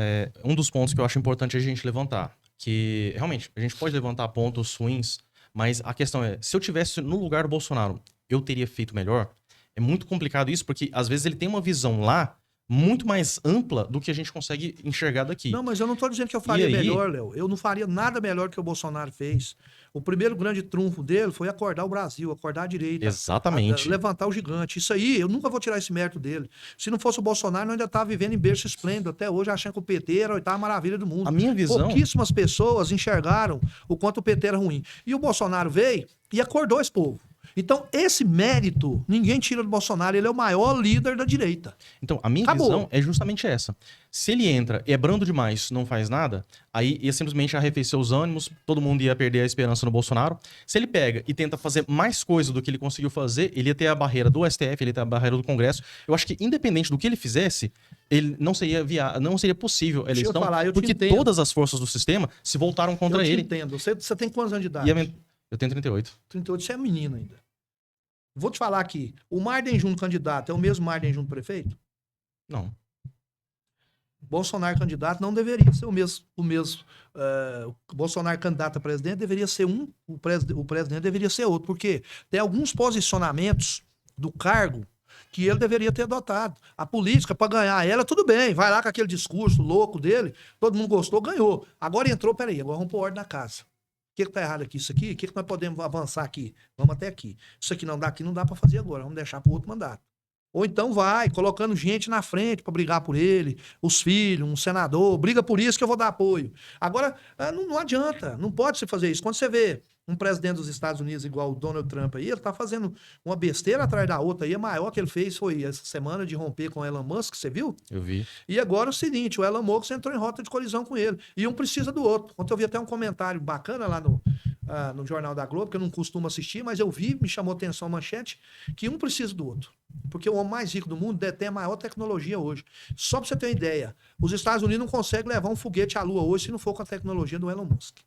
Speaker 1: um dos pontos que eu acho importante a gente levantar, que realmente a gente pode levantar pontos ruins, mas a questão é, se eu tivesse no lugar do Bolsonaro, eu teria feito melhor? É muito complicado isso, porque às vezes ele tem uma visão lá muito mais ampla do que a gente consegue enxergar daqui.
Speaker 2: Não, mas eu não estou dizendo que eu faria melhor, Léo. Eu não faria nada melhor que o Bolsonaro fez. O primeiro grande trunfo dele foi acordar o Brasil, acordar a direita.
Speaker 1: Exatamente.
Speaker 2: Levantar o gigante. Isso aí, eu nunca vou tirar esse mérito dele. Se não fosse o Bolsonaro, nós ainda estava vivendo em berço esplêndido até hoje, achando que o PT era a oitava maravilha do mundo.
Speaker 1: A minha visão...
Speaker 2: Pouquíssimas pessoas enxergaram o quanto o PT era ruim. E o Bolsonaro veio e acordou esse povo. Então, esse mérito, ninguém tira do Bolsonaro. Ele é o maior líder da direita.
Speaker 1: Então, a minha visão é justamente essa. Se ele entra, é brando demais, não faz nada, aí ia simplesmente arrefecer os ânimos, todo mundo ia perder a esperança no Bolsonaro. Se ele pega e tenta fazer mais coisa do que ele conseguiu fazer, ele ia ter a barreira do STF, ele ia ter a barreira do Congresso. Eu acho que, independente do que ele fizesse, ele não seria possível a eleição, porque todas as forças do sistema se voltaram contra ele.
Speaker 2: Eu entendo. Você tem quantos anos de idade?
Speaker 1: Eu tenho 38.
Speaker 2: 38, você é menino ainda. Vou te falar aqui. O Marden Júnior candidato é o mesmo Marden Júnior prefeito?
Speaker 1: Não.
Speaker 2: Bolsonaro candidato não deveria ser o mesmo. Bolsonaro candidato a presidente deveria ser o presidente deveria ser outro. Porque tem alguns posicionamentos do cargo que ele deveria ter adotado. A política, para ganhar ela, tudo bem. Vai lá com aquele discurso louco dele, todo mundo gostou, ganhou. Agora entrou, peraí, agora vamos pôr ordem na casa. O que tá errado aqui? Isso aqui? O que nós podemos avançar aqui? Vamos até aqui. Isso aqui não dá para fazer agora. Vamos deixar para o outro mandato. Ou então vai, colocando gente na frente para brigar por ele, os filhos, um senador, briga por isso que eu vou dar apoio. Agora, não adianta, não pode se fazer isso. Quando você vê um presidente dos Estados Unidos igual o Donald Trump aí, ele tá fazendo uma besteira atrás da outra aí, a maior que ele fez foi essa semana de romper com o Elon Musk, você viu?
Speaker 1: Eu vi.
Speaker 2: E agora é o seguinte, o Elon Musk entrou em rota de colisão com ele, e um precisa do outro. Ontem eu vi até um comentário bacana lá no Jornal da Globo, que eu não costumo assistir, mas eu vi, me chamou atenção a manchete, que um precisa do outro. Porque o homem mais rico do mundo detém a maior tecnologia hoje. Só pra você ter uma ideia, os Estados Unidos não conseguem levar um foguete à Lua hoje se não for com a tecnologia do Elon Musk.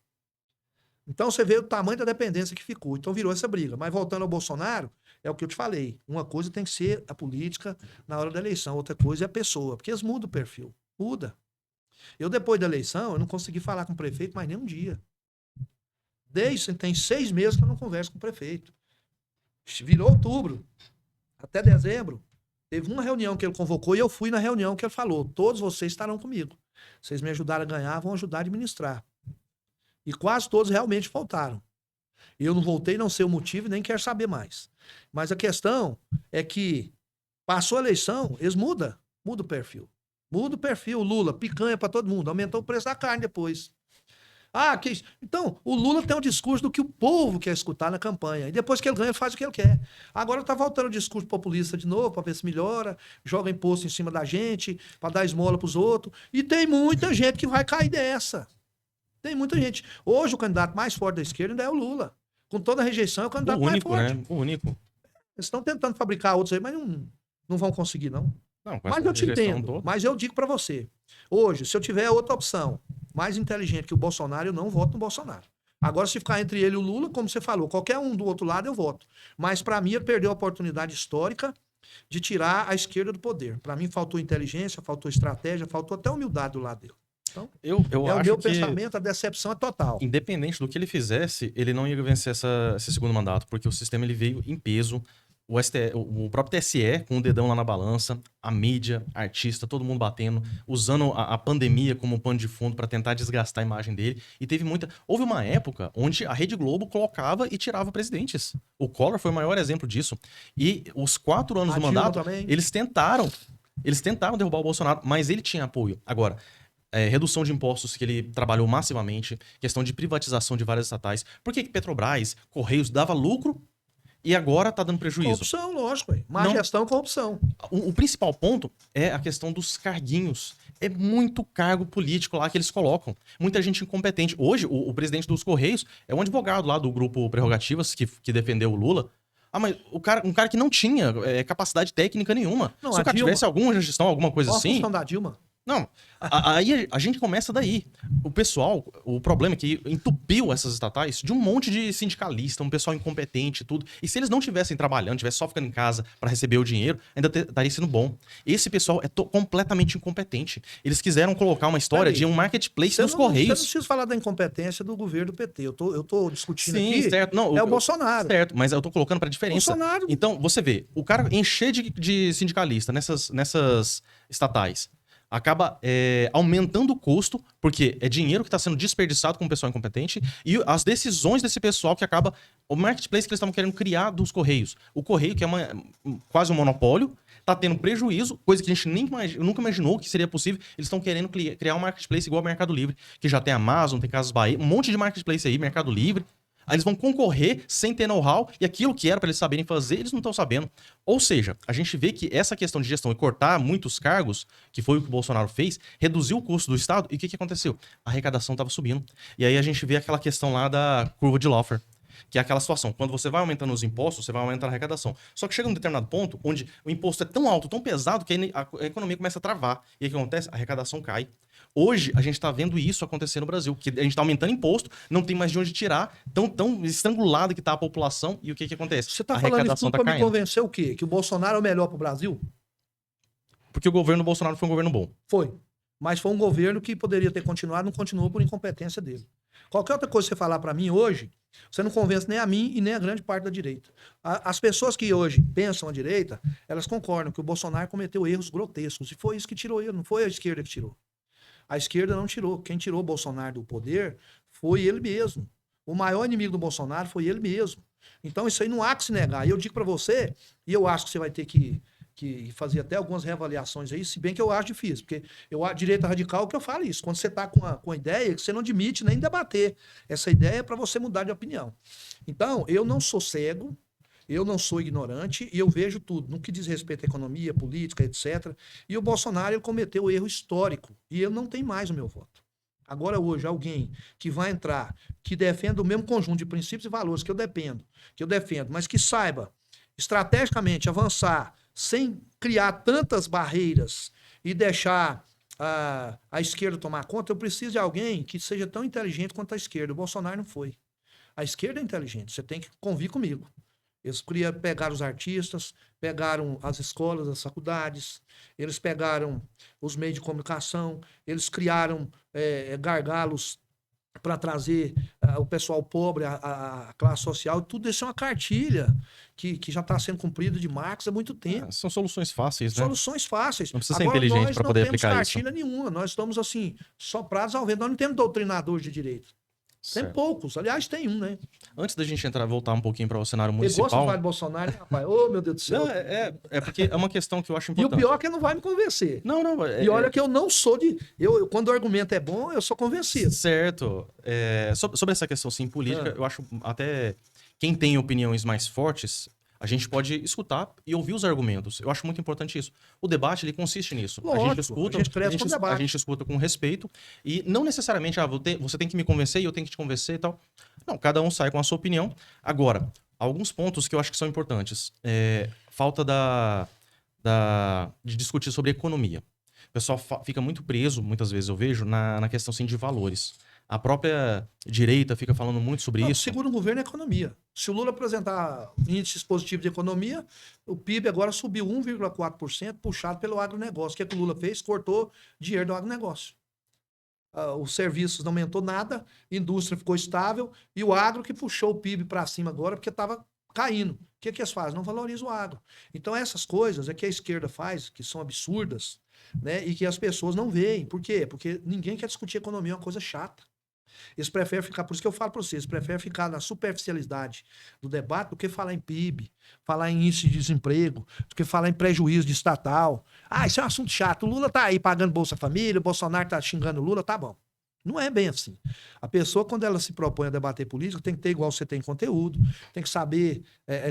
Speaker 2: Então você vê o tamanho da dependência que ficou. Então virou essa briga. Mas voltando ao Bolsonaro, é o que eu te falei. Uma coisa tem que ser a política na hora da eleição, outra coisa é a pessoa. Porque eles mudam o perfil. Muda. Eu, depois da eleição, eu não consegui falar com o prefeito mais nem um dia. Tem 6 meses que eu não converso com o prefeito. Virou outubro. Até dezembro. Teve uma reunião que ele convocou e eu fui na reunião que ele falou. Todos vocês estarão comigo. Vocês me ajudaram a ganhar, vão ajudar a administrar. E quase todos realmente faltaram. Eu não voltei, não sei o motivo, nem quero saber mais. Mas a questão é que passou a eleição, eles mudam o perfil. Muda o perfil, o Lula, picanha para todo mundo, aumentou o preço da carne depois. Então, o Lula tem um discurso do que o povo quer escutar na campanha. E depois que ele ganha, ele faz o que ele quer. Agora tá voltando o discurso populista de novo, para ver se melhora, joga imposto em cima da gente, para dar esmola pros outros. E tem muita gente que vai cair dessa. Tem muita gente. Hoje o candidato mais forte da esquerda ainda é o Lula. Com toda a rejeição, é o candidato mais forte.
Speaker 1: Né? O único.
Speaker 2: Eles estão tentando fabricar outros aí, mas não vão conseguir, não. Mas eu te entendo. Mas eu digo para você. Hoje, se eu tiver outra opção mais inteligente que o Bolsonaro, eu não voto no Bolsonaro. Agora, se ficar entre ele e o Lula, como você falou, qualquer um do outro lado eu voto. Mas para mim, ele perdeu a oportunidade histórica de tirar a esquerda do poder. Para mim, faltou inteligência, faltou estratégia, faltou até humildade do lado dele. Então,
Speaker 1: eu
Speaker 2: é
Speaker 1: acho
Speaker 2: o meu
Speaker 1: que,
Speaker 2: pensamento, a decepção é total.
Speaker 1: Independente do que ele fizesse, ele não ia vencer esse segundo mandato, porque o sistema ele veio em peso. O próprio TSE, com o dedão lá na balança, a mídia, artista, todo mundo batendo, usando a pandemia como pano de fundo para tentar desgastar a imagem dele. E houve uma época onde a Rede Globo colocava e tirava presidentes. O Collor foi o maior exemplo disso. E os 4 anos do mandato, eles tentaram derrubar o Bolsonaro, mas ele tinha apoio. Agora, redução de impostos que ele trabalhou massivamente, questão de privatização de várias estatais. Por que Petrobras, Correios, dava lucro e agora tá dando prejuízo?
Speaker 2: Corrupção, lógico. Má gestão, corrupção.
Speaker 1: O principal ponto é a questão dos carguinhos. É muito cargo político lá que eles colocam. Muita gente incompetente. Hoje, o presidente dos Correios é um advogado lá do grupo Prerrogativas que defendeu o Lula. Mas um cara que não tinha capacidade técnica nenhuma. Se o cara tivesse alguma gestão, alguma coisa assim...
Speaker 2: A função da Dilma.
Speaker 1: Não, aí a gente começa daí. O pessoal, o problema é que entupiu essas estatais de um monte de sindicalista, um pessoal incompetente e tudo. E se eles não estivessem trabalhando, estivessem só ficando em casa para receber o dinheiro, ainda estaria sendo bom. Esse pessoal é completamente incompetente. Eles quiseram colocar uma história de um marketplace nos Correios.
Speaker 2: Você não precisa falar da incompetência do governo do PT. Eu tô discutindo
Speaker 1: Sim,
Speaker 2: aqui.
Speaker 1: certo. Não,
Speaker 2: é o Bolsonaro.
Speaker 1: Certo, mas eu tô colocando pra diferença.
Speaker 2: Bolsonaro.
Speaker 1: Então, você vê, o cara encher de sindicalista nessas estatais acaba aumentando o custo, porque é dinheiro que está sendo desperdiçado com o pessoal incompetente, e as decisões desse pessoal que acaba... O marketplace que eles estavam querendo criar dos Correios. O Correio, que é quase um monopólio, está tendo prejuízo, coisa que a gente nunca imaginou que seria possível. Eles estão querendo criar um marketplace igual ao Mercado Livre, que já tem Amazon, tem Casas Bahia, um monte de marketplace aí, Mercado Livre. Aí eles vão concorrer sem ter know-how, e aquilo que era para eles saberem fazer, eles não estão sabendo. Ou seja, a gente vê que essa questão de gestão e cortar muitos cargos, que foi o que o Bolsonaro fez, reduziu o custo do Estado, e o que aconteceu? A arrecadação estava subindo. E aí a gente vê aquela questão lá da curva de Laffer, que é aquela situação, quando você vai aumentando os impostos, você vai aumentando a arrecadação. Só que chega um determinado ponto onde o imposto é tão alto, tão pesado, que a economia começa a travar. E aí o que acontece? A arrecadação cai. Hoje, a gente está vendo isso acontecer no Brasil, que a gente está aumentando imposto, não tem mais de onde tirar, tão estrangulada que está a população, e o que acontece?
Speaker 2: Você está falando isso tudo para me convencer o quê? Que o Bolsonaro é o melhor para o Brasil?
Speaker 1: Porque o governo Bolsonaro foi um governo bom.
Speaker 2: Foi. Mas foi um governo que poderia ter continuado, não continuou por incompetência dele. Qualquer outra coisa que você falar para mim hoje, você não convence nem a mim e nem a grande parte da direita. As pessoas que hoje pensam a direita, elas concordam que o Bolsonaro cometeu erros grotescos, e foi isso que tirou ele, não foi a esquerda que tirou. A esquerda não tirou. Quem tirou o Bolsonaro do poder foi ele mesmo. O maior inimigo do Bolsonaro foi ele mesmo. Então isso aí não há que se negar. E eu digo para você, e eu acho que você vai ter que fazer até algumas reavaliações aí, se bem que eu acho difícil, porque a direita radical que eu falo isso. Quando você está com a ideia, que você não admite nem debater essa ideia é para você mudar de opinião. Então, eu não sou cego, eu não sou ignorante e eu vejo tudo, no que diz respeito à economia, política, etc. E o Bolsonaro ele cometeu erro histórico e ele não tem mais o meu voto. Agora, hoje, alguém que vai entrar, que defenda o mesmo conjunto de princípios e valores que eu defendo, mas que saiba estrategicamente avançar sem criar tantas barreiras e deixar a esquerda tomar conta, eu preciso de alguém que seja tão inteligente quanto a esquerda. O Bolsonaro não foi. A esquerda é inteligente, você tem que convir comigo. Eles pegaram os artistas, pegaram as escolas, as faculdades, eles pegaram os meios de comunicação, eles criaram gargalos para trazer o pessoal pobre, a classe social. Tudo isso é uma cartilha que já está sendo cumprida de Marx há muito tempo.
Speaker 1: São soluções fáceis, né?
Speaker 2: Soluções fáceis.
Speaker 1: Não precisa ser inteligente para poder aplicar isso.
Speaker 2: Nós não temos cartilha nenhuma. Nós estamos, assim, soprados ao vento. Nós não temos doutrinadores de direito. Tem poucos. Aliás, tem um, né?
Speaker 1: Antes da gente voltar um pouquinho para o cenário municipal...
Speaker 2: Ele gosta de falar de Bolsonaro, né, rapaz? Ô, meu Deus do céu.
Speaker 1: Não, é porque é uma questão que eu acho importante.
Speaker 2: E o pior é que ele não vai me convencer.
Speaker 1: Não.
Speaker 2: E olha que eu não sou de... quando o argumento é bom, eu sou convencido.
Speaker 1: Certo. Sobre essa questão, sim, política, eu acho até... Quem tem opiniões mais fortes... A gente pode escutar e ouvir os argumentos. Eu acho muito importante isso. O debate, ele consiste nisso.
Speaker 2: Lógico,
Speaker 1: a gente escuta com respeito e não necessariamente, você tem que me convencer e eu tenho que te convencer e tal. Não, cada um sai com a sua opinião. Agora, alguns pontos que eu acho que são importantes. Falta de discutir sobre economia. O pessoal fica muito preso, muitas vezes eu vejo, na questão assim, de valores. A própria direita fica falando muito sobre isso.
Speaker 2: Segundo o governo, é economia. Se o Lula apresentar índices positivos de economia, o PIB agora subiu 1,4%, puxado pelo agronegócio. O que o Lula fez? Cortou dinheiro do agronegócio. Os serviços não aumentou nada, a indústria ficou estável, e o agro que puxou o PIB para cima agora, porque estava caindo. O que eles fazem? Não valorizam o agro. Então, essas coisas é que a esquerda faz, que são absurdas, né? E que as pessoas não veem. Por quê? Porque ninguém quer discutir economia, é uma coisa chata. Eles preferem ficar, por isso que eu falo para vocês, preferem ficar na superficialidade do debate do que falar em PIB, falar em índice de desemprego, do que falar em prejuízo de estatal. Isso é um assunto chato. O Lula tá aí pagando Bolsa Família, o Bolsonaro tá xingando o Lula, tá bom. Não é bem assim. A pessoa, quando ela se propõe a debater política, tem que ter igual você tem conteúdo, tem que saber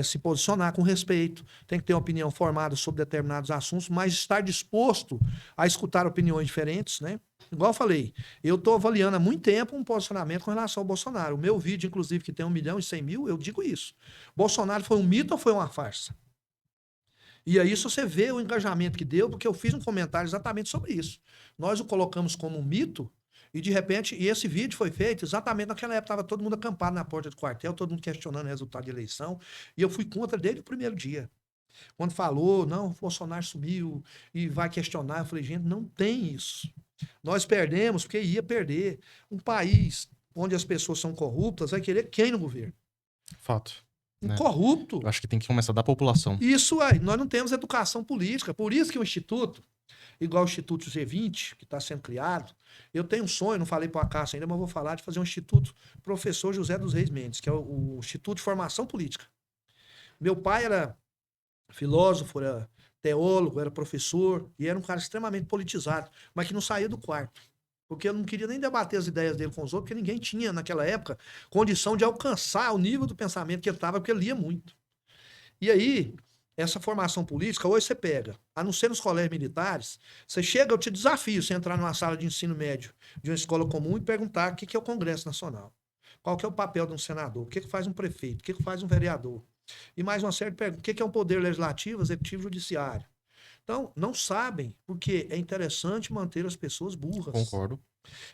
Speaker 2: se posicionar com respeito, tem que ter uma opinião formada sobre determinados assuntos, mas estar disposto a escutar opiniões diferentes, né? Igual eu falei, eu estou avaliando há muito tempo um posicionamento com relação ao Bolsonaro. O meu vídeo, inclusive, que tem 1.100.000, eu digo isso. Bolsonaro foi um mito ou foi uma farsa? E aí, se você vê o engajamento que deu, porque eu fiz um comentário exatamente sobre isso. Nós o colocamos como um mito, e de repente, e esse vídeo foi feito exatamente naquela época, estava todo mundo acampado na porta do quartel, todo mundo questionando o resultado de eleição, e eu fui contra desde o primeiro dia. Quando falou, não, o Bolsonaro subiu e vai questionar, eu falei, gente, não tem isso. Nós perdemos porque ia perder. Um país onde as pessoas são corruptas vai querer quem no governo?
Speaker 1: Fato.
Speaker 2: Um
Speaker 1: Né?
Speaker 2: corrupto.
Speaker 1: Eu acho que tem que começar da população.
Speaker 2: Isso aí, nós não temos educação política. Por isso que o Instituto, igual o Instituto G20, que está sendo criado, eu tenho um sonho, não falei para a Cássia ainda, mas vou falar de fazer um Instituto Professor José dos Reis Mendes, que é o Instituto de Formação Política. Meu pai era filósofo, era teólogo, era professor, e era um cara extremamente politizado, mas que não saía do quarto. Porque eu não queria nem debater as ideias dele com os outros, porque ninguém tinha, naquela época, condição de alcançar o nível do pensamento que ele estava, porque ele lia muito. E aí, essa formação política, hoje você pega, a não ser nos colégios militares, você chega, eu te desafio, você entrar numa sala de ensino médio de uma escola comum e perguntar o que é o Congresso Nacional. Qual que é o papel de um senador? O que faz um prefeito? O que faz um vereador? E mais uma série de perguntas. O que é um poder legislativo, executivo e judiciário? Então, não sabem, porque é interessante manter as pessoas burras.
Speaker 1: Concordo.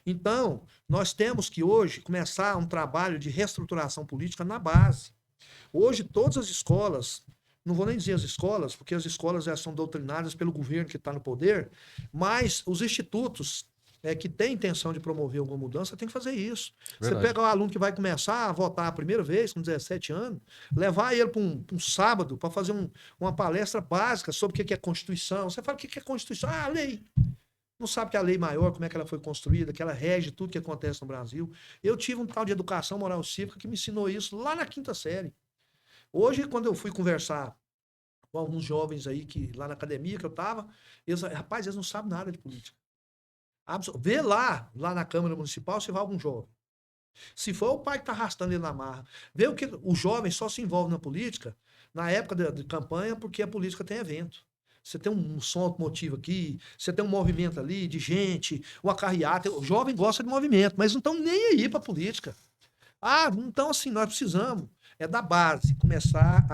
Speaker 2: Então, nós temos que hoje começar um trabalho de reestruturação política na base. Hoje, todas as escolas, não vou nem dizer as escolas, porque as escolas já são doutrinadas pelo governo que está no poder, mas os institutos que têm intenção de promover alguma mudança tem que fazer isso.
Speaker 1: Verdade.
Speaker 2: Você pega o aluno que vai começar a votar a primeira vez, com 17 anos, levar ele para um sábado para fazer uma palestra básica sobre o que é Constituição. Você fala, o que é Constituição? Ah, a lei. Não sabe que a lei maior, como é que ela foi construída, que ela rege tudo que acontece no Brasil. Eu tive um tal de educação moral cívica que me ensinou isso lá na 5ª série. Hoje, quando eu fui conversar com alguns jovens aí, que lá na academia que eu estava, rapaz, eles não sabem nada de política. Vê lá na Câmara Municipal se vai algum jovem. Se for o pai que está arrastando ele na marra. Vê o que o jovem só se envolve na política na época de campanha porque a política tem evento. Você tem um som automotivo aqui, você tem um movimento ali de gente, uma carreata. O jovem gosta de movimento, mas não estão nem aí para a política. Então assim, nós precisamos da base, começar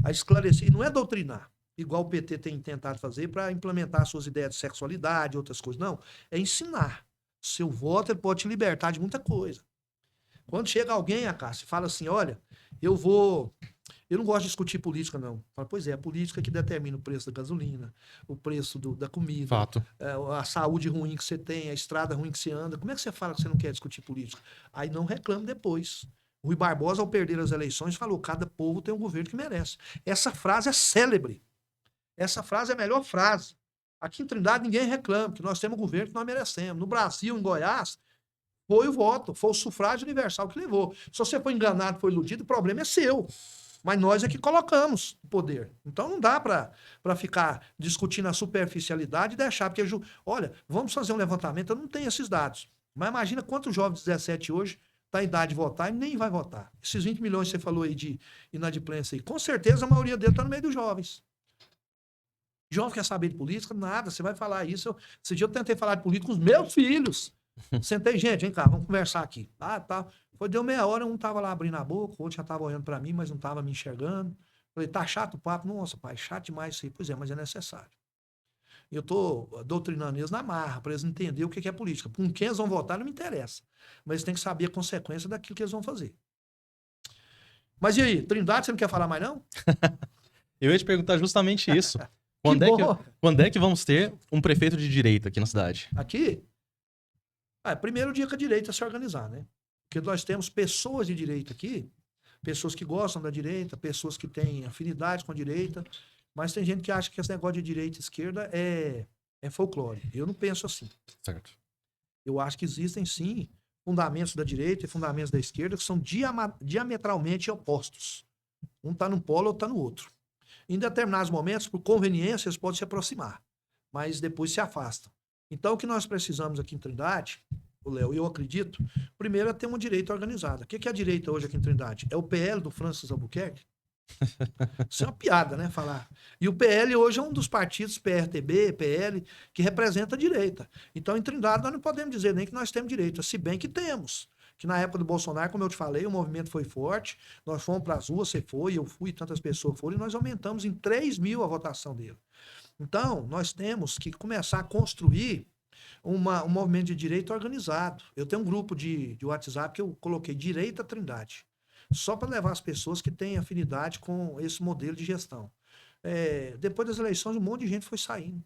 Speaker 2: a esclarecer. E não é doutrinar, igual o PT tem tentado fazer para implementar suas ideias de sexualidade, outras coisas. Não, é ensinar. Seu voto ele pode te libertar de muita coisa. Quando chega alguém, Cássio, e fala assim, olha, eu não gosto de discutir política, não. Fala, pois é, a política que determina o preço da gasolina, o preço da comida,
Speaker 1: Fato.
Speaker 2: A saúde ruim que você tem, a estrada ruim que você anda. Como é que você fala que você não quer discutir política? Aí não reclame depois. Rui Barbosa, ao perder as eleições, falou, cada povo tem um governo que merece. Essa frase é célebre. Essa frase é a melhor frase. Aqui em Trindade ninguém reclama, que nós temos um governo que nós merecemos. No Brasil, em Goiás, foi o voto, foi o sufrágio universal que levou. Se você foi enganado, foi iludido, o problema é seu. Mas nós é que colocamos o poder. Então não dá para ficar discutindo a superficialidade e deixar, porque, olha, vamos fazer um levantamento, eu não tenho esses dados. Mas imagina quantos jovens de 17 hoje está em idade de votar e nem vai votar. Esses 20 milhões que você falou aí de inadimplência aí, com certeza a maioria deles está no meio dos jovens. Jovem quer saber de política? Nada, você vai falar isso. Esse dia eu tentei falar de política com os meus filhos. Sentei, gente, vem cá, vamos conversar aqui. Tá. Deu meia hora, um tava lá abrindo a boca, o outro já tava olhando para mim, mas não tava me enxergando. Falei, tá chato o papo? Nossa, pai, chato demais isso aí. Pois é, mas é necessário. Eu tô doutrinando eles na marra, para eles entenderem o que é política. Com quem eles vão votar não me interessa. Mas eles têm que saber a consequência daquilo que eles vão fazer. Mas e aí, Trindade, você não quer falar mais não?
Speaker 1: Eu ia te perguntar justamente isso. Quando é que vamos ter um prefeito de direita aqui na cidade?
Speaker 2: Aqui? Primeiro dia que a direita se organizar, né? Porque nós temos pessoas de direita aqui, pessoas que gostam da direita, pessoas que têm afinidade com a direita, mas tem gente que acha que esse negócio de direita e esquerda é folclore. Eu não penso assim.
Speaker 1: Certo.
Speaker 2: Eu acho que existem, sim, fundamentos da direita e fundamentos da esquerda que são diametralmente opostos. Um está num polo, outro está no outro. Em determinados momentos, por conveniência, eles podem se aproximar, mas depois se afastam. Então, o que nós precisamos aqui em Trindade, Léo, eu acredito, primeiro é ter uma direita organizada. O que é a direita hoje aqui em Trindade? É o PL do Francis Albuquerque? Isso é uma piada, né? Falar. E o PL hoje é um dos partidos, PRTB, PL, que representa a direita. Então, em Trindade, nós não podemos dizer nem que nós temos direita, se bem que temos. que na época do Bolsonaro, como eu te falei, o movimento foi forte, nós fomos para as ruas, você foi, eu fui, tantas pessoas foram, e nós aumentamos em 3.000 a votação dele. Então, nós temos que começar a construir um movimento de direita organizado. Eu tenho um grupo de WhatsApp que eu coloquei Direita Trindade, só para levar as pessoas que têm afinidade com esse modelo de gestão. Depois das eleições, um monte de gente foi saindo.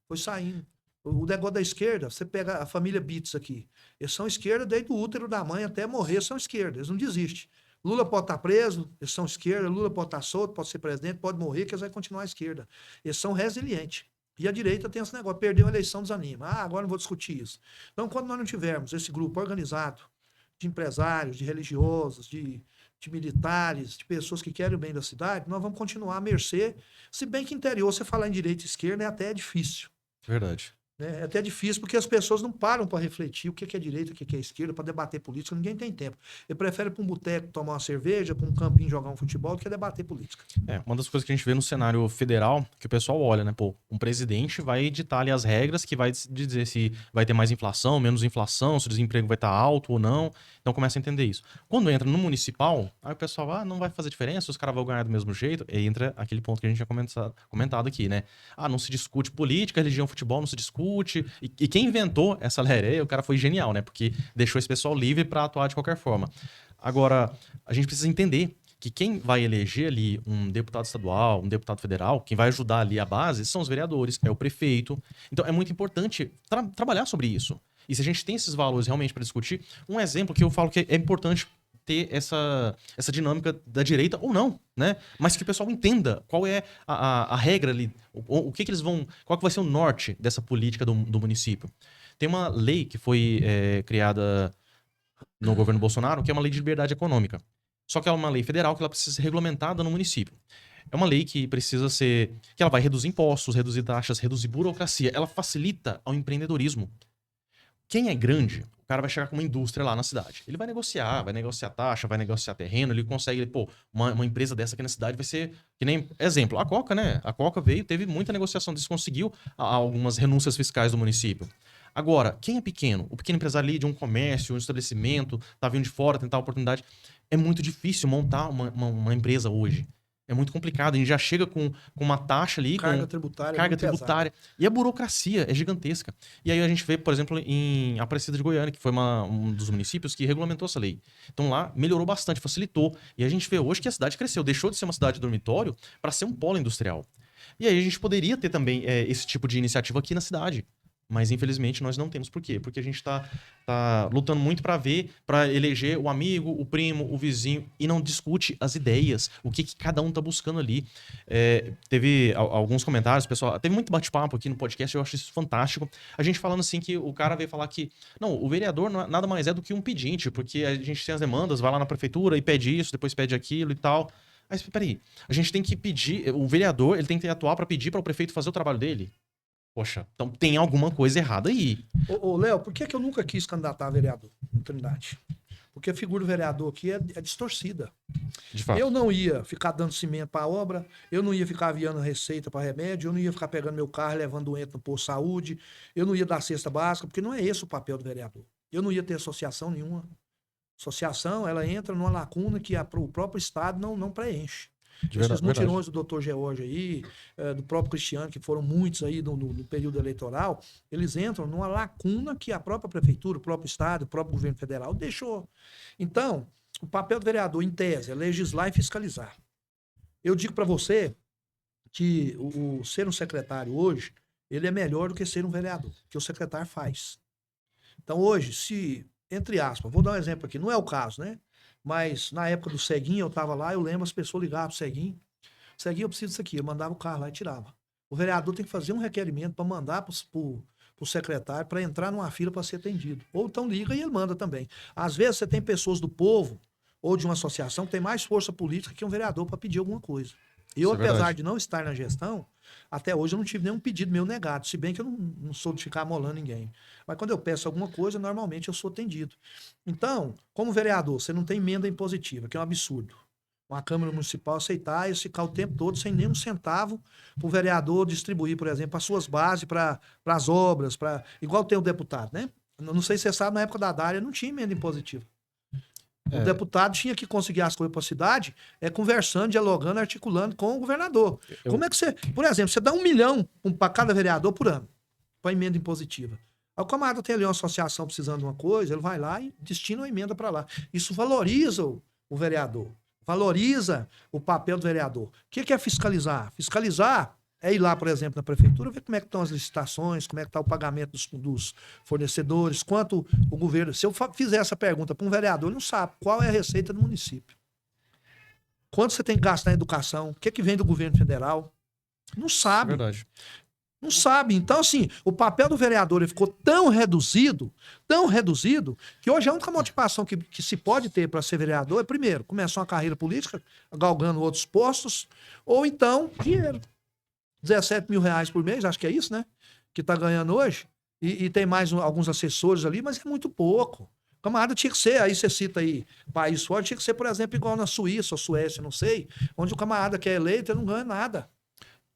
Speaker 2: Foi saindo. O negócio da esquerda, você pega a família Bitts aqui. Eles são esquerda desde o útero da mãe até morrer, são esquerda. Eles não desistem. Lula pode estar preso, eles são esquerda. Lula pode estar solto, pode ser presidente, pode morrer, que eles vão continuar à esquerda. Eles são resilientes. E a direita tem esse negócio, perdeu a eleição, desanima. Agora não vou discutir isso. Então, quando nós não tivermos esse grupo organizado de empresários, de religiosos, de militares, de pessoas que querem o bem da cidade, nós vamos continuar à mercê. Se bem que interior, você falar em direita e esquerda, é até difícil.
Speaker 1: Verdade.
Speaker 2: É até difícil, porque as pessoas não param para refletir o que é direita, o que é esquerda, para debater política. Ninguém tem tempo. Ele prefere ir para um boteco tomar uma cerveja, para um campinho jogar um futebol, do que debater política.
Speaker 1: Uma das coisas que a gente vê no cenário federal, que o pessoal olha, né? Pô, um presidente vai editar ali as regras que vai dizer se vai ter mais inflação, menos inflação, se o desemprego vai estar alto ou não. Então começa a entender isso. Quando entra no municipal, aí o pessoal, não vai fazer diferença, os caras vão ganhar do mesmo jeito. E entra aquele ponto que a gente tinha comentado aqui, né? Não se discute política, religião, futebol, não se discute. E quem inventou essa lei, o cara foi genial, né? Porque deixou esse pessoal livre para atuar de qualquer forma. Agora, a gente precisa entender que quem vai eleger ali um deputado estadual, um deputado federal, quem vai ajudar ali a base são os vereadores, é o prefeito. Então é muito importante trabalhar sobre isso. E se a gente tem esses valores realmente para discutir, um exemplo que eu falo que é importante ter essa dinâmica da direita ou não, né? Mas que o pessoal entenda qual é a regra ali, o que eles vão, qual que vai ser o norte dessa política do município. Tem uma lei que foi criada no governo Bolsonaro, que é uma lei de liberdade econômica. Só que é uma lei federal que ela precisa ser regulamentada no município. É uma lei que precisa ser, que ela vai reduzir impostos, reduzir taxas, reduzir burocracia. Ela facilita ao empreendedorismo. Quem é grande, o cara vai chegar com uma indústria lá na cidade. Ele vai negociar taxa, vai negociar terreno, ele consegue, uma empresa dessa aqui na cidade vai ser, que nem, exemplo, a Coca, né? A Coca teve muita negociação, conseguiu algumas renúncias fiscais do município. Agora, quem é pequeno? O pequeno empresário ali de um comércio, um estabelecimento, tá vindo de fora, tentar a oportunidade. É muito difícil montar uma empresa hoje. É muito complicado. A gente já chega com uma taxa ali.
Speaker 2: Carga tributária.
Speaker 1: Carga tributária. E a burocracia é gigantesca. E aí a gente vê, por exemplo, em Aparecida de Goiânia, que foi um dos municípios que regulamentou essa lei. Então lá melhorou bastante, facilitou. E a gente vê hoje que a cidade cresceu. Deixou de ser uma cidade dormitório para ser um polo industrial. E aí a gente poderia ter também esse tipo de iniciativa aqui na cidade. Mas, infelizmente, nós não temos. Por quê? Porque a gente tá lutando muito para eleger o amigo, o primo, o vizinho, e não discute as ideias, o que cada um tá buscando ali. Teve alguns comentários, pessoal, teve muito bate-papo aqui no podcast, eu acho isso fantástico. A gente falando assim que o cara veio falar que, não, o vereador nada mais é do que um pedinte, porque a gente tem as demandas, vai lá na prefeitura e pede isso, depois pede aquilo e tal. Mas, peraí, a gente tem que pedir, o vereador, ele tem que atuar para pedir para o prefeito fazer o trabalho dele. Poxa, então tem alguma coisa errada aí.
Speaker 2: Ô, Léo, por que eu nunca quis candidatar a vereador em Trindade? Porque a figura do vereador aqui é distorcida.
Speaker 1: De fato.
Speaker 2: Eu não ia ficar dando cimento para a obra, eu não ia ficar aviando receita para remédio, eu não ia ficar pegando meu carro e levando doente no posto de saúde, eu não ia dar cesta básica, porque não é esse o papel do vereador. Eu não ia ter associação nenhuma. Associação, ela entra numa lacuna que o próprio Estado não preenche. Esses mutirões do Dr. George aí, do próprio Cristiano, que foram muitos aí no período eleitoral, eles entram numa lacuna que a própria prefeitura, o próprio Estado, o próprio governo federal deixou. Então, o papel do vereador, em tese, é legislar e fiscalizar. Eu digo para você que ser um secretário hoje, ele é melhor do que ser um vereador, que o secretário faz. Então, hoje, se, entre aspas, vou dar um exemplo aqui, não é o caso, né? Mas na época do Ceguinho, eu estava lá, eu lembro, as pessoas ligavam pro Ceguinho. Ceguinho, eu preciso disso aqui. Eu mandava o carro lá e tirava. O vereador tem que fazer um requerimento para mandar pro secretário para entrar numa fila para ser atendido. Ou então liga e ele manda também. Às vezes você tem pessoas do povo ou de uma associação que tem mais força política que um vereador para pedir alguma coisa. Eu, apesar de não estar na gestão, até hoje eu não tive nenhum pedido meu negado, se bem que eu não sou de ficar amolando ninguém. Mas quando eu peço alguma coisa, normalmente eu sou atendido. Então, como vereador, você não tem emenda impositiva, que é um absurdo. Uma Câmara Municipal aceitar e ficar o tempo todo sem nem um centavo para o vereador distribuir, por exemplo, as suas bases para as obras, igual tem o deputado, né? Não sei se você sabe, na época da Dália não tinha emenda impositiva. O
Speaker 1: É.
Speaker 2: deputado tinha que conseguir as coisas para a cidade, conversando, dialogando, articulando com o governador. Como é que você, por exemplo, você dá 1 milhão para cada vereador por ano, para emenda impositiva. Aí o camarada tem ali uma associação precisando de uma coisa, ele vai lá e destina uma emenda para lá. Isso valoriza o vereador, valoriza o papel do vereador. O que é fiscalizar? Fiscalizar é ir lá, por exemplo, na prefeitura, ver como é que estão as licitações, como é que está o pagamento dos fornecedores, quanto o governo... Se eu fizer essa pergunta para um vereador, ele não sabe qual é a receita do município. Quanto você tem que gastar em educação, o que vem do governo federal. Não sabe.
Speaker 1: Verdade.
Speaker 2: Não sabe. Então, assim, o papel do vereador ele ficou tão reduzido, que hoje a única motivação que se pode ter para ser vereador é, primeiro, começar uma carreira política, galgando outros postos, ou então, dinheiro. 17 mil reais por mês, acho que é isso, né? Que tá ganhando hoje. E tem mais alguns assessores ali, mas é muito pouco. O camarada tinha que ser, aí você cita aí, país fora, tinha que ser, por exemplo, igual na Suíça ou Suécia, não sei, onde o camarada que é eleito, ele não ganha nada.